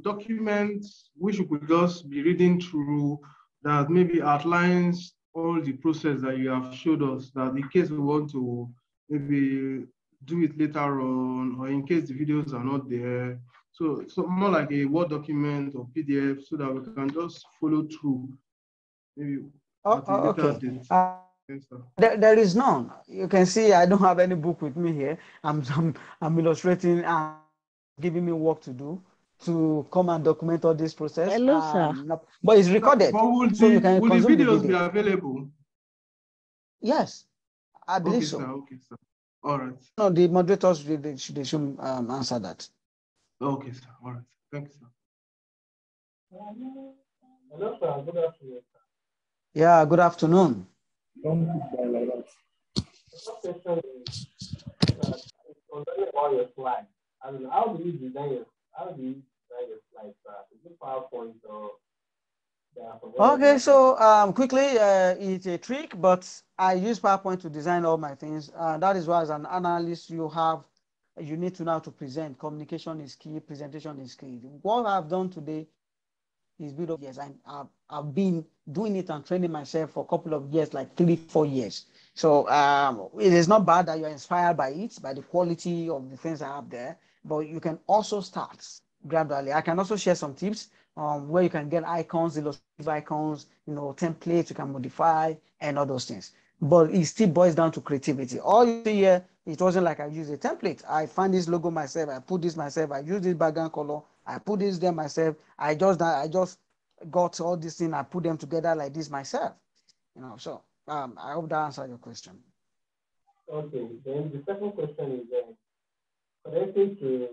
[SPEAKER 4] document which we could just be reading through that maybe outlines all the process that you have showed us, that in case we want to maybe do it later on, or in case the videos are not there. So more like a Word document or PDF so that we can just follow through. Maybe
[SPEAKER 3] okay. There is none. You can see I don't have any book with me here. I'm illustrating and giving me work to do to come and document all this process.
[SPEAKER 5] Hello, sir.
[SPEAKER 3] But it's recorded, so you can consume the
[SPEAKER 4] videos
[SPEAKER 3] video.
[SPEAKER 4] be available?
[SPEAKER 3] Yes, I believe so.
[SPEAKER 4] Sir, okay, sir. All right.
[SPEAKER 3] No, the moderators they should answer that.
[SPEAKER 4] Okay, sir. All right. Thank you, sir.
[SPEAKER 5] Hello, sir. Good afternoon.
[SPEAKER 3] Yeah, good afternoon.
[SPEAKER 5] The first question is that it's concerning about your slides. I mean, how do you design your slides, sir? Is it PowerPoint or
[SPEAKER 3] Okay, so quickly, it's a trick, but I use PowerPoint to design all my things. That is why, as an analyst, you need to know how to present. Communication is key, presentation is key. What I've done today is build up years, and I've been doing it and training myself for a couple of years, like 3-4 years. So it is not bad that you're inspired by it, by the quality of the things I have there, but you can also start gradually. I can also share some tips where you can get icons, illustrative icons, templates you can modify and all those things. But it still boils down to creativity. All you see here, it wasn't like I use a template. I find this logo myself, I put this myself, I use this background color, I put this there myself. I just got all these things, I put them together like this myself. So I hope that answered your question.
[SPEAKER 5] Okay, then the second question is connecting to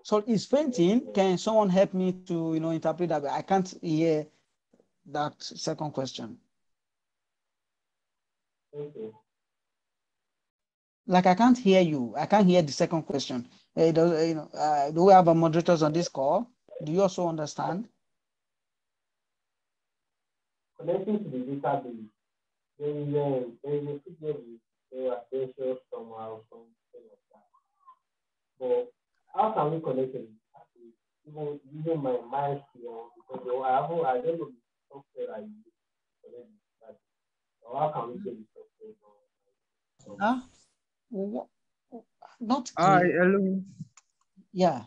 [SPEAKER 3] so it's fainting. Can someone help me to interpret that? I can't hear that second question.
[SPEAKER 5] Okay.
[SPEAKER 3] Like I can't hear you. I can't hear the second question. Do we have moderators on this call? Do you also understand?
[SPEAKER 5] Connecting to the database, there is a database, there are adventures somehow, something like that. But how can we connect it? Even using my mind here, because I don't know the software I use to connect it. Or how can we get the software?
[SPEAKER 3] Not
[SPEAKER 1] Hi,
[SPEAKER 3] clear.
[SPEAKER 1] hello.
[SPEAKER 3] Yeah.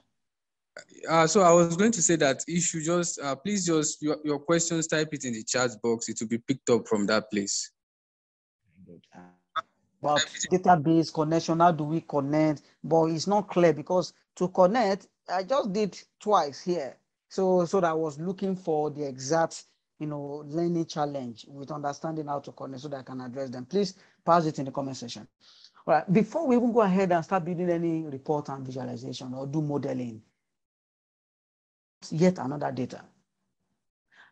[SPEAKER 1] So I was going to say that you should just please just your questions, type it in the chat box. It will be picked up from that place.
[SPEAKER 3] About database connection, how do we connect? But it's not clear because to connect, I just did twice here. So that I was looking for the exact, learning challenge with understanding how to connect so that I can address them. Please pass it in the comment section. All right, before we even go ahead and start building any report and visualization or do modeling, yet another data.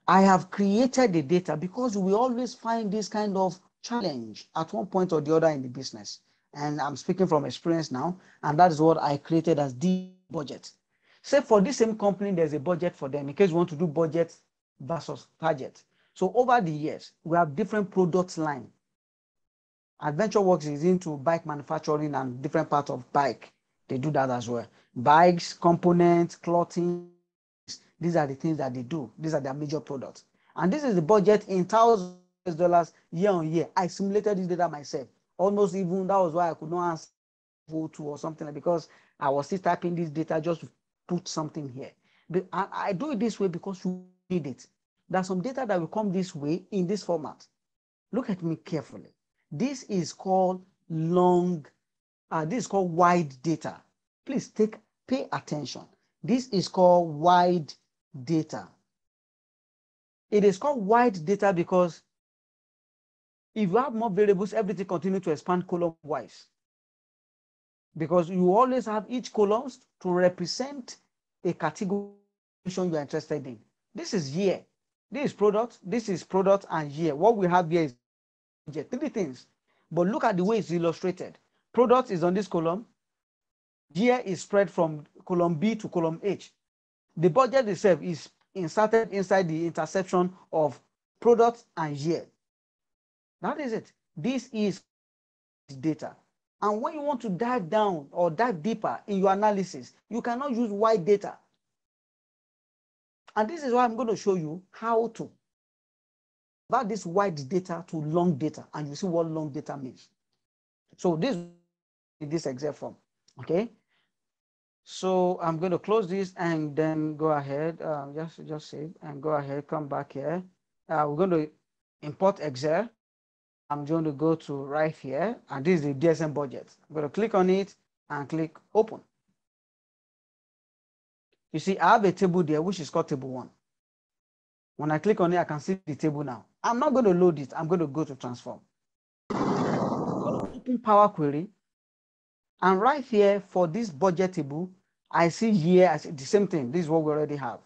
[SPEAKER 3] I have created the data because we always find this kind of challenge at one point or the other in the business. And I'm speaking from experience now, and that is what I created as the budget. Say for this same company, there's a budget for them in case you want to do budget versus target. So over the years, we have different product line. AdventureWorks is into bike manufacturing and different parts of bike. They do that as well. Bikes, components, clothing. These are the things that they do. These are their major products. And this is the budget in thousands of dollars year on year. I simulated this data myself. Almost even, that was why I could not answer to or something, because I was still typing this data just to put something here. But I do it this way because you need it. There's some data that will come this way in this format. Look at me carefully. This is called wide data. Please pay attention. This is called wide data. It is called wide data because if you have more variables, everything continues to expand column-wise. Because you always have each columns to represent a category you are interested in. This is year. This is product and year. What we have here is three things. But look at the way it's illustrated. Product is on this column. Year is spread from column B to column H. The budget itself is inserted inside the intersection of product and year. That is it. This is data. And when you want to dive down or dive deeper in your analysis, you cannot use wide data. And this is why I'm going to show you how to convert this wide data to long data, and you see what long data means. So this exact form, okay? So I'm going to close this and then go ahead, just save and go ahead, come back here. We're going to import Excel. I'm going to go to right here, and this is the DSM budget. I'm going to click on it and click open. You see, I have a table there, which is called table 1. When I click on it, I can see the table now. I'm not going to load it. I'm going to go to transform. I'm going to open Power Query. And right here for this budget table, I see here, I see the same thing. This is what we already have.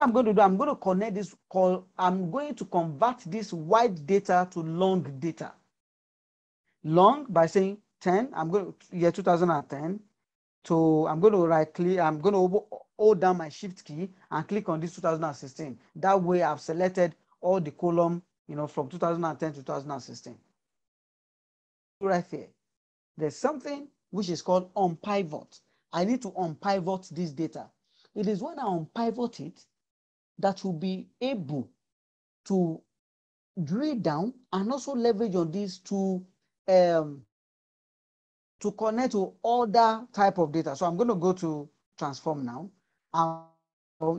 [SPEAKER 3] I'm going to do, I'm going to connect this call. I'm going to convert this wide data to long data. Long by saying 10, I'm going to year 2010. So I'm going to right click, I'm going to hold down my shift key and click on this 2016. That way I've selected all the column, from 2010 to 2016. Right here, there's something which is called unpivot. I need to unpivot this data. It is when I unpivot it that will be able to drill down and also leverage on this to connect to other type of data. So I'm going to go to transform now, and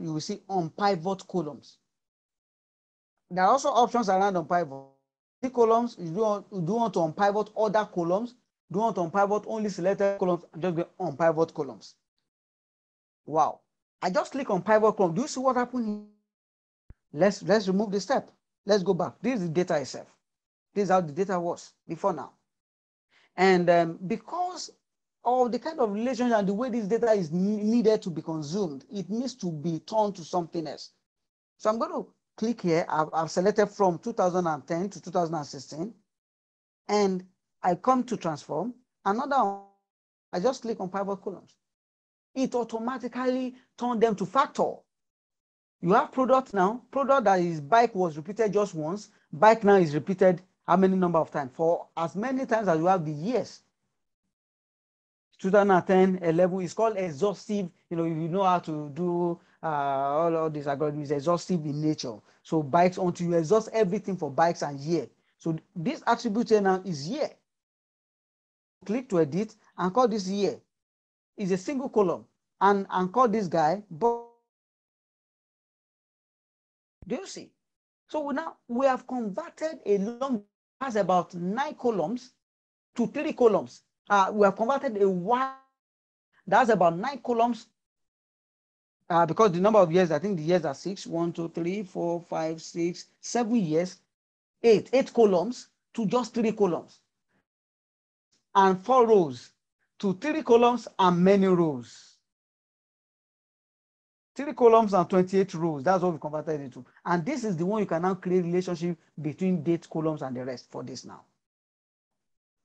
[SPEAKER 3] you will see unpivot columns. There are also options around unpivot. The columns, you do want to unpivot other columns, do want to unpivot only selected columns, and just go unpivot columns. Wow. I just click on pivot column. Do you see what happened here? Let's remove the step. Let's go back. This is the data itself. This is how the data was before now. And because of the kind of relationship and the way this data is needed to be consumed, it needs to be turned to something else. So I'm going to click here. I've selected from 2010 to 2016. And I come to transform. Another, I just click on pivot columns. It automatically turned them to factor. You have product now. Product that is bike was repeated just once. Bike now is repeated how many number of times? For as many times as you have the years. 2010, 11 is called exhaustive. You know how to do all these algorithms, exhaustive in nature. So bikes, until you exhaust everything for bikes and year. So this attribute here now is year. Click to edit and call this year. It's a single column. And call this guy, but do you see? So now we have converted a long, has about 9 columns to 3 columns. We have converted a wide, that's about 9 columns. Because the number of years, I think the years are 6, 1, 2, 3, 4, 5, 6, 7 years, 8 columns to just 3 columns. And 4 rows to 3 columns and many rows. 3 columns and 28 rows. That's what we converted into. And this is the one you can now create relationship between date columns and the rest for this now.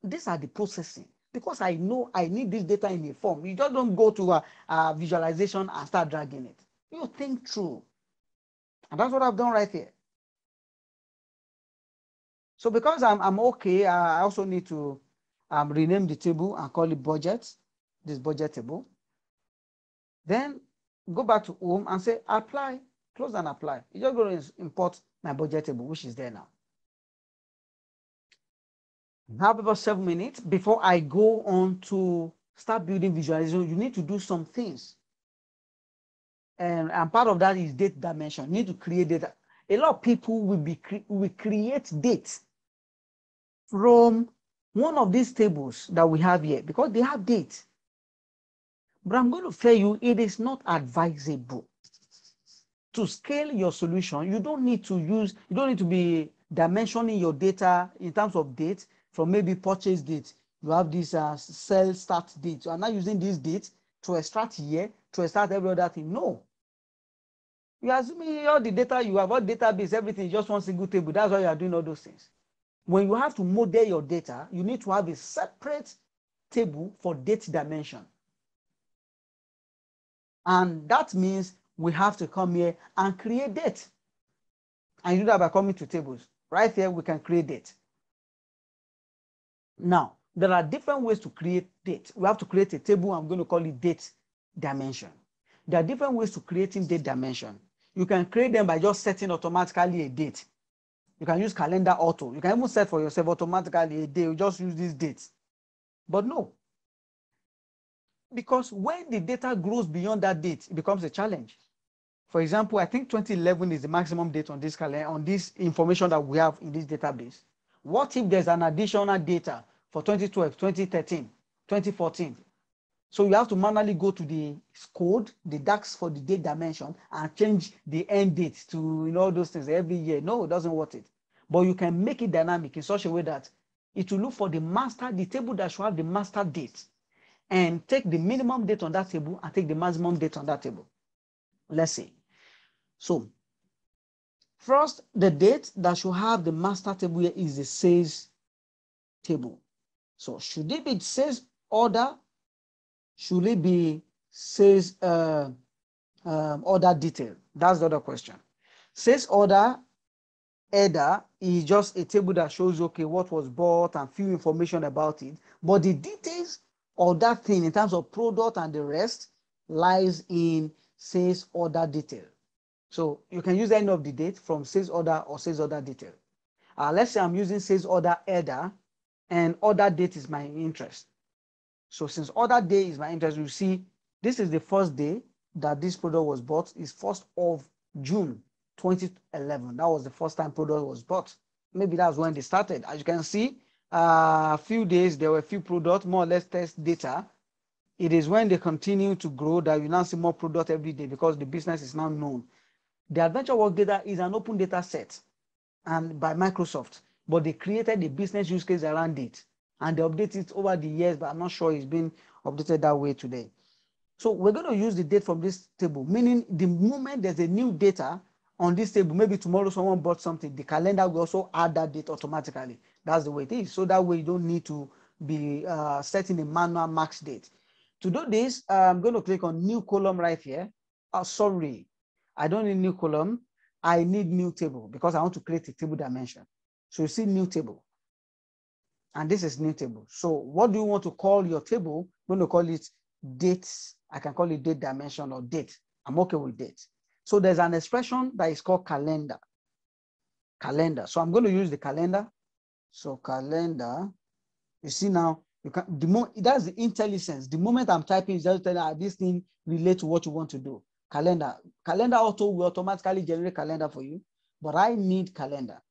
[SPEAKER 3] These are the processing. Because I know I need this data in a form. You just don't go to a visualization and start dragging it. You think through. And that's what I've done right here. So because I'm okay, I also need to rename the table and call it budget, this budget table. Then go back to home and say apply, close and apply. You're just going to import my budget table, which is there now. I have about 7 minutes before I go on to start building visualization. You need to do some things. And part of that is date dimension. You need to create data. A lot of people will create dates from one of these tables that we have here because they have dates. But I'm going to tell you, it is not advisable to scale your solution. You don't need to be dimensioning your data in terms of dates from maybe purchase date. You have this sell start date. You are not using this date to extract year, to extract every other thing. No. You are assuming all the data you have, all database, everything is just one single table. That's why you are doing all those things. When you have to model your data, you need to have a separate table for date dimension. And that means we have to come here and create date. And you do that by coming to tables. Right here, we can create date. Now, there are different ways to create date. We have to create a table. I'm going to call it date dimension. There are different ways to creating date dimension. You can create them by just setting automatically a date. You can use calendar auto. You can even set for yourself automatically a day. You just use these dates. But no. Because when the data grows beyond that date, it becomes a challenge. For example, I think 2011 is the maximum date on this calendar, on this information that we have in this database. What if there's an additional data for 2012, 2013, 2014? So you have to manually go to the code, the DAX for the date dimension, and change the end date to all those things every year. No, it doesn't worth it. But you can make it dynamic in such a way that it will look for the table that should have the master date, and take the minimum date on that table and take the maximum date on that table. Let's see. So first, the date that should have the master table here is the sales table. So should it be sales order? Should it be sales order detail? That's the other question. Sales order header is just a table that shows, okay, what was bought and few information about it. But the details of that thing in terms of product and the rest lies in sales order detail. So you can use any of the date from sales order or sales order detail. Let's say I'm using sales order header and order date is my interest. So since order day is my interest, you see this is the first day that this product was bought. Is 1st of June 2011. That was the first time product was bought. Maybe that's when they started. As you can see, a few days there were a few products, more or less test data. It is when they continue to grow that you now see more product every day because the business is now known. The Adventure Work data is an open data set and by Microsoft, but they created a business use case around it and they updated it over the years, but I'm not sure it's been updated that way today. So we're going to use the date from this table, meaning the moment there's a new data on this table, maybe tomorrow someone bought something, the calendar will also add that date automatically. That's the way it is. So that way you don't need to be setting a manual max date. To do this, I'm going to click on new column right here. Sorry, I don't need new column. I need new table because I want to create a table dimension. So you see new table. And this is new table. So what do you want to call your table? I'm going to call it dates. I can call it date dimension or date. I'm okay with date. So there's an expression that is called calendar. Calendar. So I'm going to use the calendar. So calendar, you see now, you can that's the IntelliSense. The moment I'm typing, it's just telling this thing relate to what you want to do. Calendar. Calendar auto will automatically generate calendar for you, but I need calendar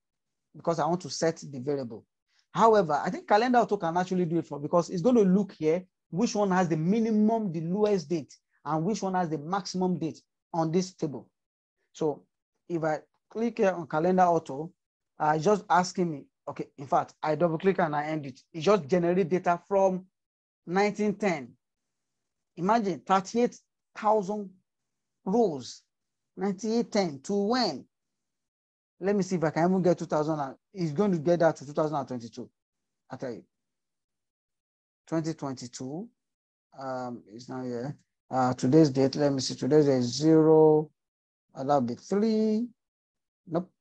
[SPEAKER 3] because I want to set the variable. However, I think calendar auto can actually do it for because it's going to look here which one has the minimum, the lowest date, and which one has the maximum date on this table. So if I click here on calendar auto, it's just asking me, okay, in fact, I double click and I end it. It just generates data from 1910. Imagine 38,000 rows, 9810 to when? Let me see if I can even get 2000. It's going to get that to 2022. I tell you. 2022 is now here. Today's date, let me see. Today's is 0. That'll be 3. Nope.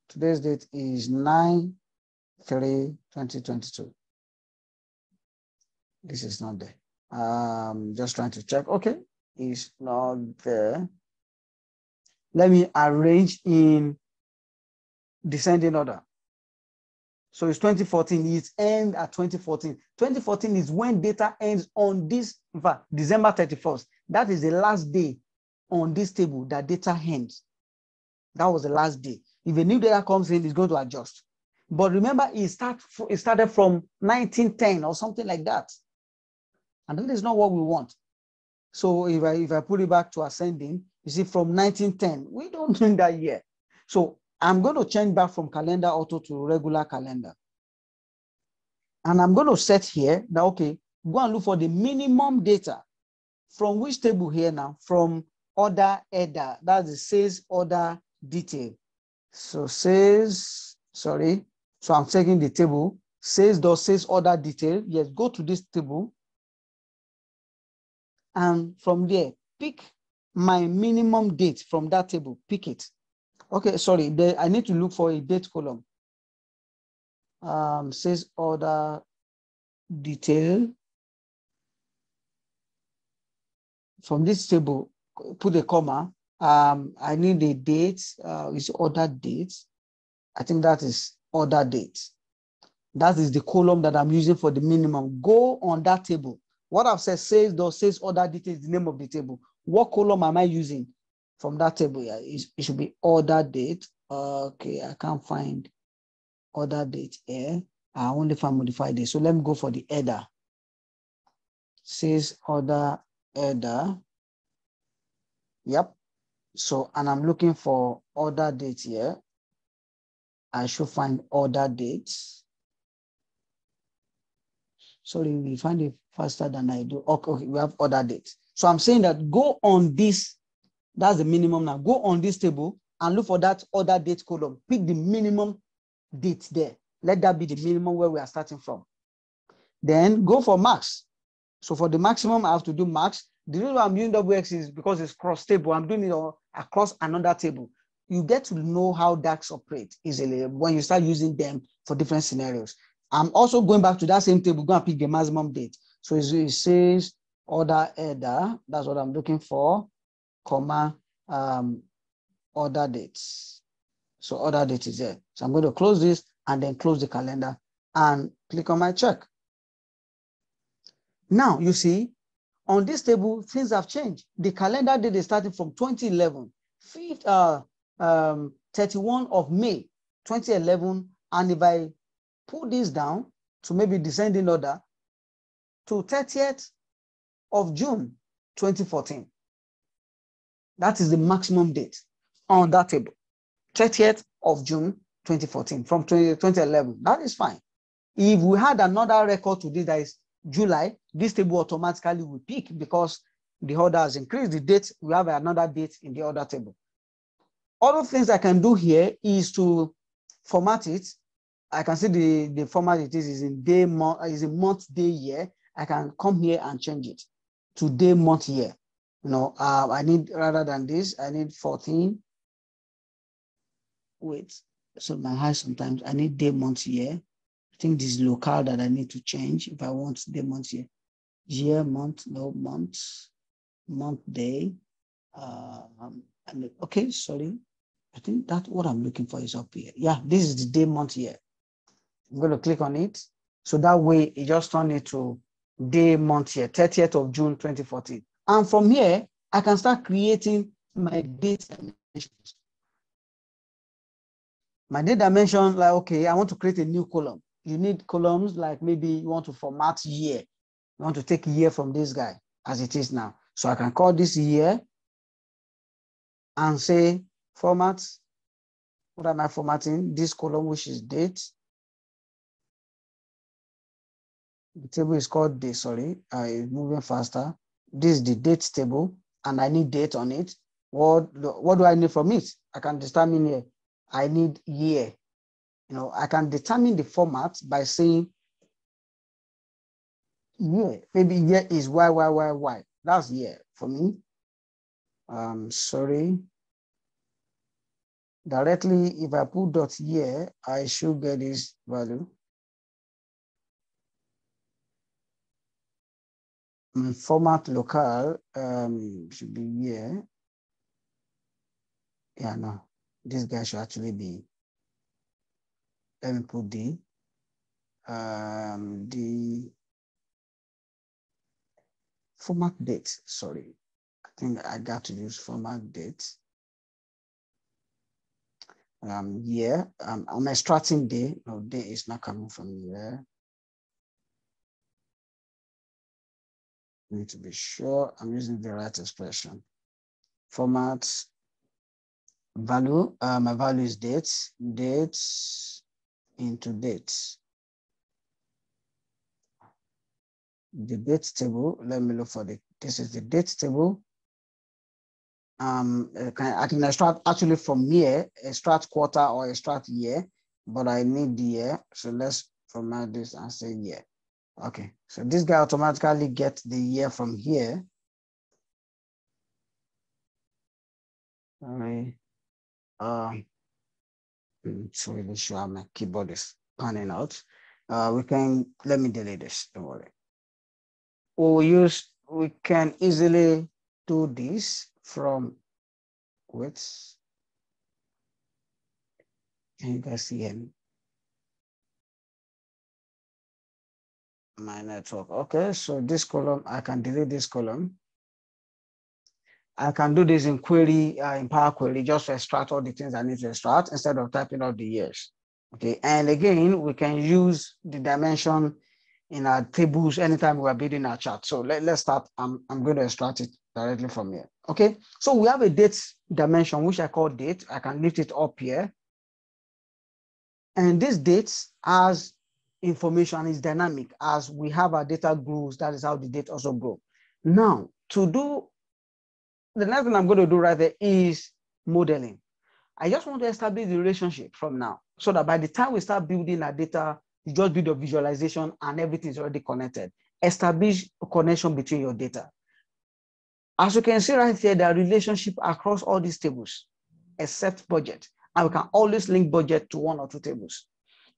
[SPEAKER 3] Today's date is 9/3/2022. This is not there. Just trying to check. Okay, it's not there. Let me arrange in descending order. So it's 2014, it ends at 2014. 2014 is when data ends on this, in fact, December 31st. That is the last day on this table that data ends. That was the last day. If a new data comes in, it's going to adjust. But remember, it started from 1910 or something like that. And that is not what we want. So if I put it back to ascending, you see from 1910, we don't do that yet. So I'm going to change back from calendar auto to regular calendar. And I'm going to set here that, okay, go and look for the minimum data. From which table here now? From order header. That's the sales order detail. So sales, sorry. So I'm taking the table. Sales order detail. Yes, go to this table. And from there, pick my minimum date from that table. Pick it. Okay, sorry, I need to look for a date column. Sales order detail. From this table, put a comma. I need a date. It's order date. I think that is order date. That is the column that I'm using for the minimum. Go on that table. What I've said, sales order detail is the name of the table. What column am I using from that table? Yeah, it should be order date. Okay, I can't find order date here. I only find modified date. So let me go for the header. Sales order header. Yep. So, and I'm looking for order date here. I should find order dates. Sorry, we find it faster than I do. Okay, we have order dates. So I'm saying that go on this That's the minimum now. Go on this table and look for that other date column. Pick the minimum date there. Let that be the minimum where we are starting from. Then go for max. So for the maximum, I have to do max. The reason why I'm using WX is because it's cross table. I'm doing it across another table. You get to know how DAX operate easily when you start using them for different scenarios. I'm also going back to that same table, go and pick the maximum date. So it says order header, that's what I'm looking for, comma, order dates. So order date is there. So I'm going to close this and then close the calendar and click on my check. Now you see, on this table, things have changed. The calendar date is starting from 2011, 31 of May, 2011. And if I pull this down to maybe descending order to 30th of June, 2014, that is the maximum date on that table. 30th of June, 2014, from 2011. That is fine. If we had another record to this that is July, this table automatically will pick because the order has increased the date. We have another date in the order table. Other things I can do here is to format it. I can see the format it is in day, month, is in month, day, year. I can come here and change it to day, month, year. You know, I need, rather than this, I need 14. Wait, so my high sometimes I need day, month, year. I think this is local that I need to change if I want day, month, year. Year, month, no, month, day. Okay, sorry. I think that what I'm looking for is up here. Yeah, this is the day, month, year. I'm going to click on it. So that way it just turned it to day, month, year, 30th of June, 2014. And from here, I can start creating my date dimensions. My date dimension, like, okay, I want to create a new column. You need columns like maybe you want to format year. You want to take year from this guy as it is now. So I can call this year and say format. What am I formatting? This column, which is date. The table is called day, sorry, it's moving faster. This is the date table and I need date on it. What do I need from it? I can determine here. I need year. You know, I can determine the format by saying year. Maybe year is Y. That's year for me. Sorry. Directly, if I put dot year, I should get this value. Format local should be year. Yeah, no, this guy should actually be. Let me put the format date. Sorry, I think I got to use format date. Year. I'm extracting day. No, day is not coming from here. I need to be sure I'm using the right expression. Format value. My value is dates. Dates into dates. The date table. Let me look for this is the date table. I can extract actually from here, extract quarter or extract year, but I need the year. So let's format this and say year. Okay, so this guy automatically gets the year from here. All right. So really sure my keyboard is panning out. Let me delete this, don't worry. We can easily do this from width. Can you guys see him? My network. Okay, so this column, I can delete this column. I can do this in query, in Power Query, just to extract all the things I need to extract instead of typing out the years. Okay, and again, we can use the dimension in our tables anytime we're building our chart. So let's start. I'm going to extract it directly from here. Okay, so we have a date dimension, which I call date. I can lift it up here. And this date has information, is dynamic. As we have our data grows, that is how the date also grows. Now, to do the next thing I'm going to do right there is modeling. I just want to establish the relationship from now so that by the time we start building our data, you just build a visualization and everything is already connected. Establish a connection between your data. As you can see right here, there are relationships across all these tables, except budget. And we can always link budget to one or two tables.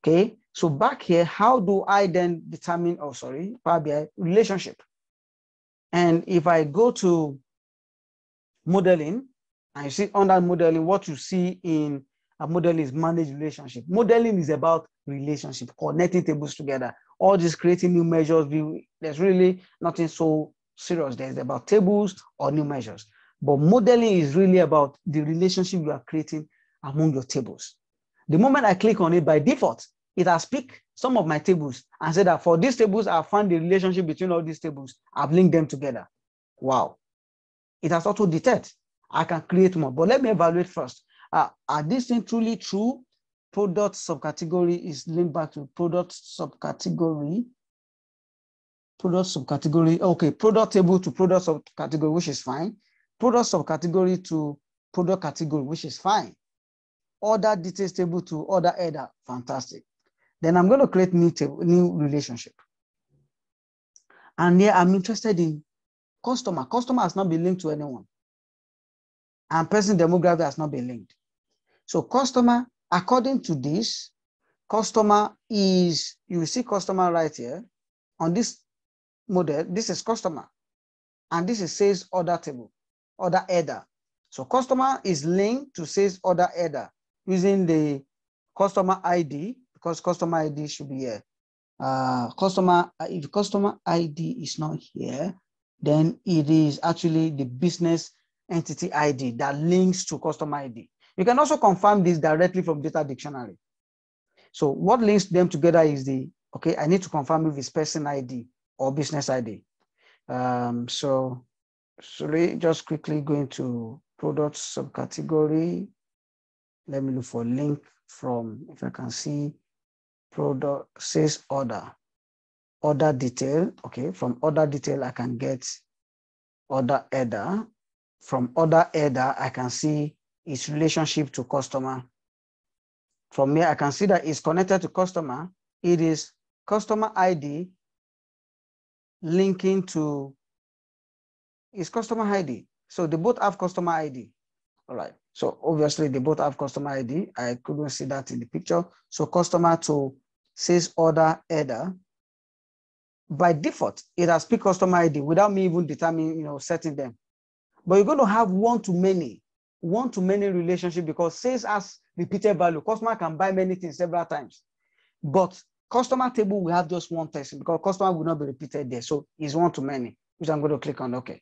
[SPEAKER 3] Okay, so back here, how do I then determine, Power BI relationship? And if I go to modeling, and you see under modeling, what you see in a modeling is managed relationship. Modeling is about relationship, connecting tables together. All this creating new measures, there's really nothing so serious. There's about tables or new measures. But modeling is really about the relationship you are creating among your tables. The moment I click on it, by default, it has picked some of my tables and said that for these tables, I found the relationship between all these tables. I've linked them together. Wow. It has also detected. I can create more, but let me evaluate first. Are these things truly true? Product subcategory is linked back to product subcategory. Product subcategory, okay, product table to product subcategory, which is fine. Product subcategory to product category, which is fine. Order details table to order header, fantastic. Then I'm going to create new table, new relationship. And here I'm interested in customer. Customer has not been linked to anyone. And person demographic has not been linked. So customer, according to this, customer is, you will see customer right here. On this model, this is customer. And this is sales order table, order header. So customer is linked to sales order header using the customer ID, because customer ID should be here. If customer ID is not here, then it is actually the business entity ID that links to customer ID. You can also confirm this directly from data dictionary. So what links them together is I need to confirm if it's person ID or business ID. So just quickly going to product subcategory. Let me look for link from, if I can see, product sales order detail. Okay, from order detail, I can get order header. From order header, I can see its relationship to customer. From here, I can see that it's connected to customer. It is customer ID linking to its customer ID. So they both have customer ID. All right. So obviously they both have customer ID. I couldn't see that in the picture. So customer to sales order header. By default, it has picked customer ID without me even determining, setting them. But you're going to have one-to-many relationship because sales has repeated value. Customer can buy many things several times. But customer table will have just one person because customer will not be repeated there. So it's one-to-many, which I'm going to click on OK.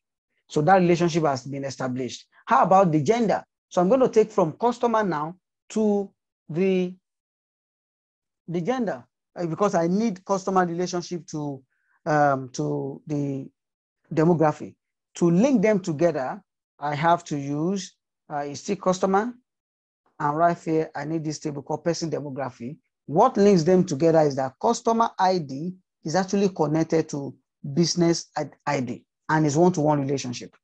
[SPEAKER 3] So that relationship has been established. How about the gender? So I'm going to take from customer now to the gender because I need customer relationship to the demography. To link them together, I have to use is still customer, and right here I need this table called person demography. What links them together is that customer ID is actually connected to business ID and is one-to-one relationship.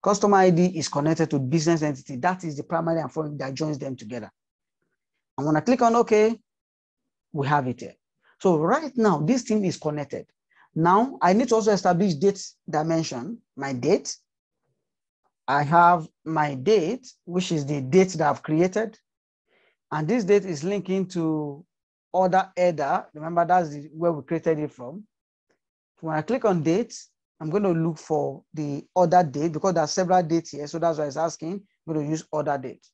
[SPEAKER 3] Customer ID is connected to business entity. That is the primary and foreign that joins them together. And when I click on OK, we have it here. So right now, this thing is connected. Now, I need to also establish date dimension, my date. I have my date, which is the date that I've created. And this date is linking to order header. Remember, that's where we created it from. When I click on date, I'm going to look for the order date because there are several dates here. So that's why it's asking. I'm going to use order date.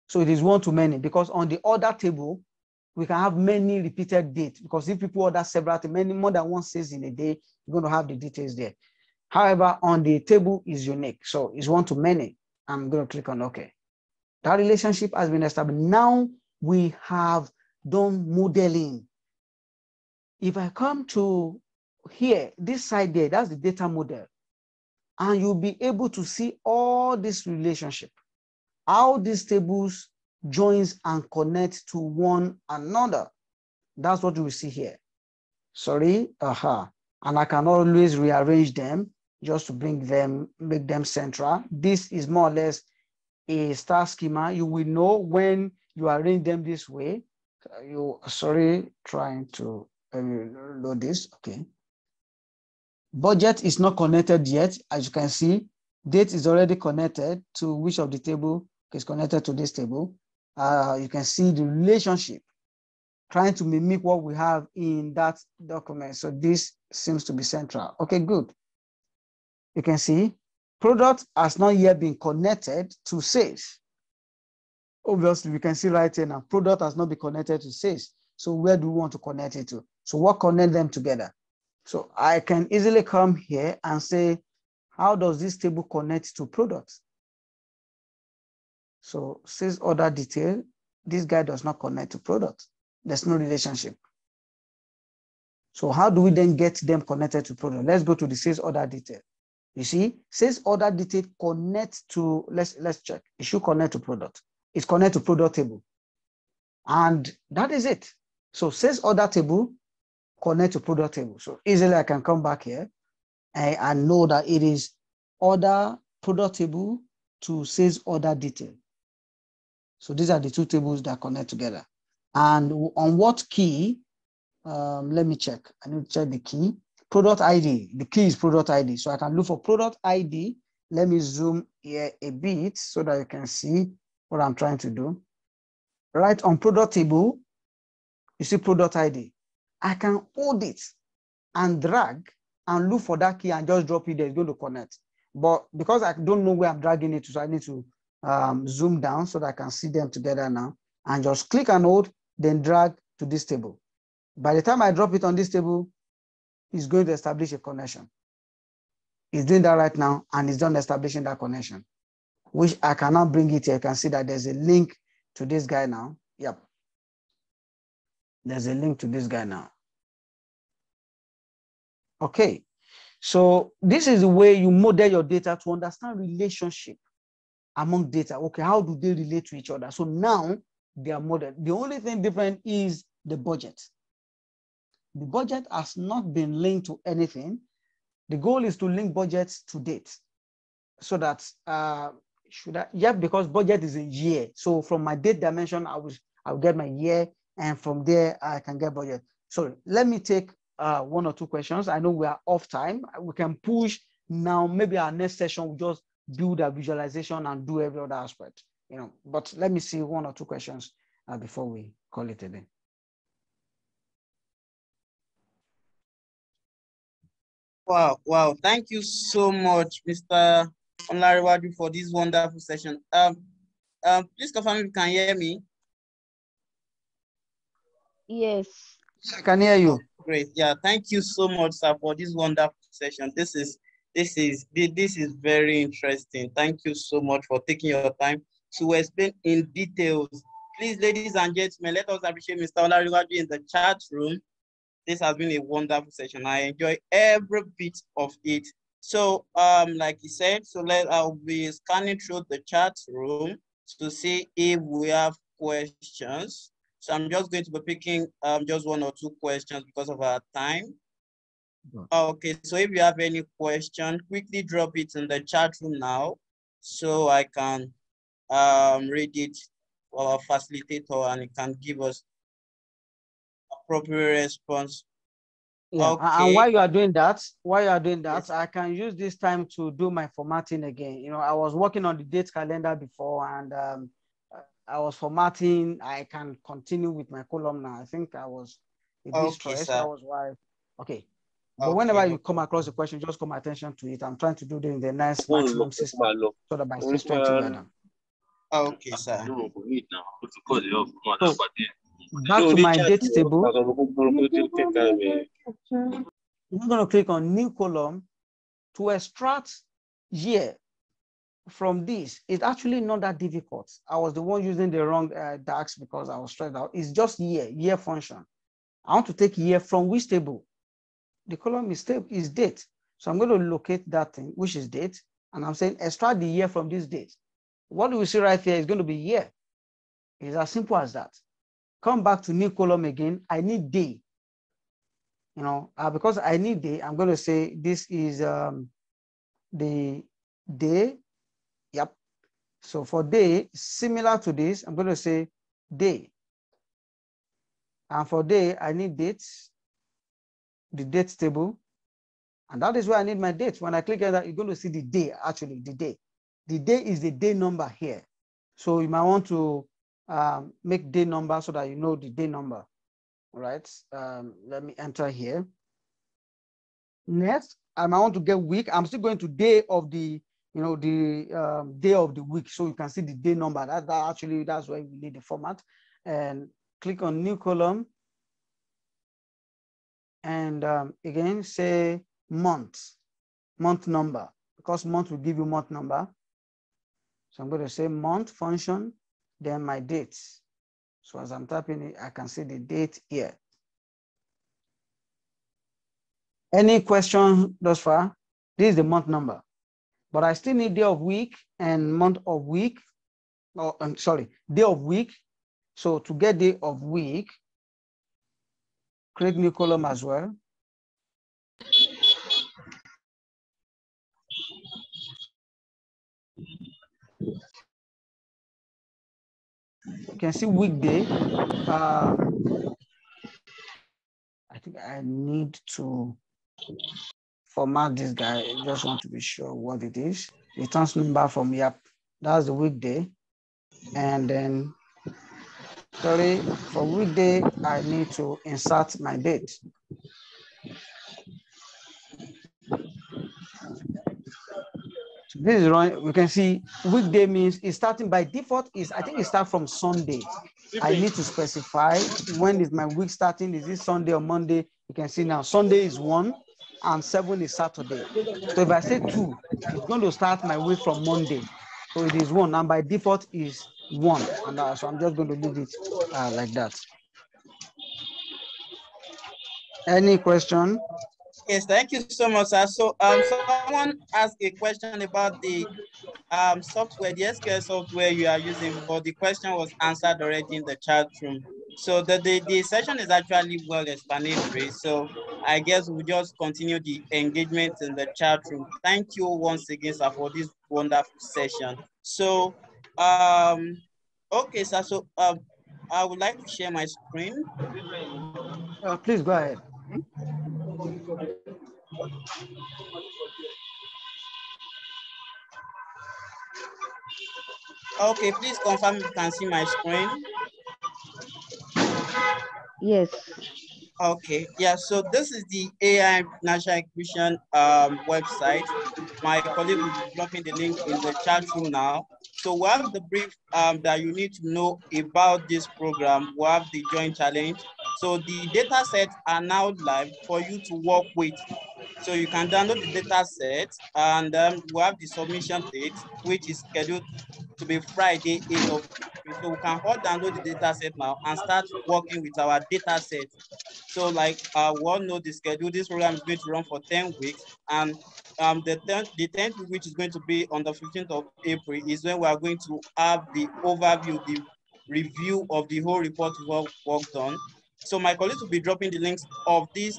[SPEAKER 3] So it is one-to-many because on the order table, we can have many repeated dates because if people order several things, many more than one sales in a day, you're going to have the details there. However, on the table is unique. So it's one-to-many. I'm going to click on OK. That relationship has been established. Now we have done modeling. If I come to here, this side there, that's the data model. And you'll be able to see all this relationship, how these tables joins and connect to one another. That's what you will see here. Sorry, and I can always rearrange them just to make them central. This is more or less a star schema. You will know when you arrange them this way. Trying to load this. Okay. Budget is not connected yet. As you can see, date is already connected to which of the table is connected to this table. You can see the relationship trying to mimic what we have in that document. So this seems to be central. Okay, good. You can see product has not yet been connected to sales. Obviously, we can see right here now, product has not been connected to sales. So where do we want to connect it to? So what connect them together? So I can easily come here and say, how does this table connect to products? So sales order detail, this guy does not connect to products. There's no relationship. So how do we then get them connected to product? Let's go to the sales order detail. You see, sales order detail connects to, let's check. It should connect to product. It's connected to product table. And that is it. So sales order table connect to product table. So easily I can come back here and know that it is order product table to sales order detail. So these are the two tables that connect together. And on what key, let me check. I need to check the key. Product ID. The key is product ID. So I can look for product ID. Let me zoom here a bit so that you can see what I'm trying to do. Right on product table, you see product ID. I can hold it and drag and look for that key and just drop it there. It's going to connect. But because I don't know where I'm dragging it to, so I need to zoom down so that I can see them together now. And just click and hold, then drag to this table. By the time I drop it on this table, it's going to establish a connection. It's doing that right now, and it's done establishing that connection, which I cannot bring it here. You can see that there's a link to this guy now. Yep. There's a link to this guy now. Okay. So this is the way you model your data to understand relationship among data. Okay, how do they relate to each other? So now they are modeled. The only thing different is the budget. The budget has not been linked to anything. The goal is to link budgets to date so that because budget is a year. So from my date dimension, I'll get my year, and from there I can get budget. So let me take one or two questions. I know we are off time. We can push now. Maybe our next session will just build a visualization and do every other aspect. But let me see one or two questions before we call it a day.
[SPEAKER 6] Wow. Thank you so much, Mr. Olanrewaju, for this wonderful session. Please confirm if you can hear me.
[SPEAKER 7] Yes.
[SPEAKER 3] I can hear you.
[SPEAKER 6] Great. Yeah, thank you so much, sir, for this wonderful session. This is very interesting. Thank you so much for taking your time to explain in details. Please, ladies and gentlemen, let us appreciate Mr. Olanrewaju in the chat room. This has been a wonderful session. I enjoy every bit of it. So, like he said, I'll be scanning through the chat room to see if we have questions. So I'm just going to be picking just one or two questions because of our time. Okay, so if you have any question, quickly drop it in the chat room now so I can read it for our facilitator and it can give us appropriate response.
[SPEAKER 3] Yeah.
[SPEAKER 6] Okay.
[SPEAKER 3] And while you are doing that, yes, I can use this time to do my formatting again. I was working on the date calendar before, and I was formatting. I can continue with my column now. I think I was a bit stressed. That was why. Okay. But whenever you come across a question, just call my attention to it. I'm trying to do it in the nice maximum system so that my system together.
[SPEAKER 6] Okay, sir.
[SPEAKER 3] So, back to my date table. I'm going to click on new column to extract year from this. It's actually not that difficult. I was the one using the wrong DAX because I was stressed out. It's just year function. I want to take year from which table? The column is date. So I'm going to locate that thing, which is date. And I'm saying extract the year from this date. What do we see right here is going to be year. It's as simple as that. Come back to new column again. I need day. Because I need day, I'm going to say this is the day. Yep. So for day, similar to this, I'm going to say day. And for day, I need dates, the dates table. And that is where I need my dates. When I click on that, you're going to see the day, actually, the day. The day is the day number here. So you might want to make day number so that you know the day number. All right. Let me enter here. Next, I might want to get week. I'm still going to day of the, the day of the week. So you can see the day number. That's why we need the format. And click on new column. And again, say month number, because month will give you month number. So I'm going to say month function, then my dates. So as I'm typing it, I can see the date here. Any question thus far? This is the month number, but I still need day of week and month of week. Oh, I'm sorry, day of week. So to get day of week, create new column as well. You can see weekday. I think I need to format this guy. I just want to be sure what it is. Returns number from yep. That's the weekday. And then, sorry, for weekday, I need to insert my date. So this is running. We can see weekday means it's starting by default is, I think it starts from Sunday. I need to specify when is my week starting. Is it Sunday or Monday? You can see now Sunday is 1 and 7 is Saturday. So if I say 2, it's going to start my week from Monday. So it is 1 and by default is 1. And so I'm just going to leave it like that. Any question?
[SPEAKER 6] Yes, thank you so much, sir. So someone asked a question about the software, the SQL software you are using, but the question was answered already in the chat room. So the session is actually well explanatory. So I guess we'll just continue the engagement in the chat room. Thank you once again, sir, for this wonderful session. So okay, sir. So I would like to share my screen.
[SPEAKER 3] Please go ahead.
[SPEAKER 6] Okay, please confirm if you can see my screen.
[SPEAKER 7] Yes.
[SPEAKER 6] Okay, yeah, so this is the AI National Acquisition website. My colleague will be dropping the link in the chat room now. So we have the brief that you need to know about this program. We have the joint challenge. So the data sets are now live for you to work with. So you can download the data set, and we have the submission date, which is scheduled to be Friday, 8th of April. So we can all download the data set now and start working with our data set. So like we all know the schedule, this program is going to run for 10 weeks. And the 10th week, which is going to be on the 15th of April, is when we are going to have the overview, the review of the whole report work done. So my colleagues will be dropping the links of this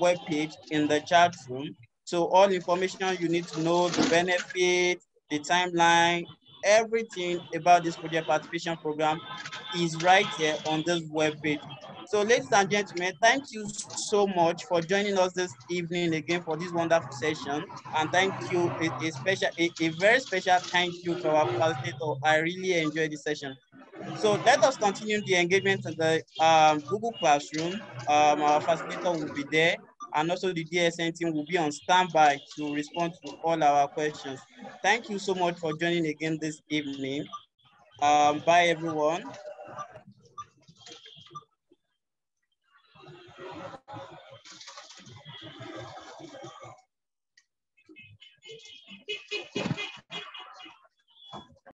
[SPEAKER 6] web page in the chat room. So all information you need to know, the benefits, the timeline, everything about this project participation program is right here on this web page. So ladies and gentlemen, thank you so much for joining us this evening again for this wonderful session. And thank you, a very special thank you to our facilitator. I really enjoyed the session. So let us continue the engagement in the Google Classroom. Our facilitator will be there, and also the DSN team will be on standby to respond to all our questions. Thank you so much for joining again this evening. Bye, everyone.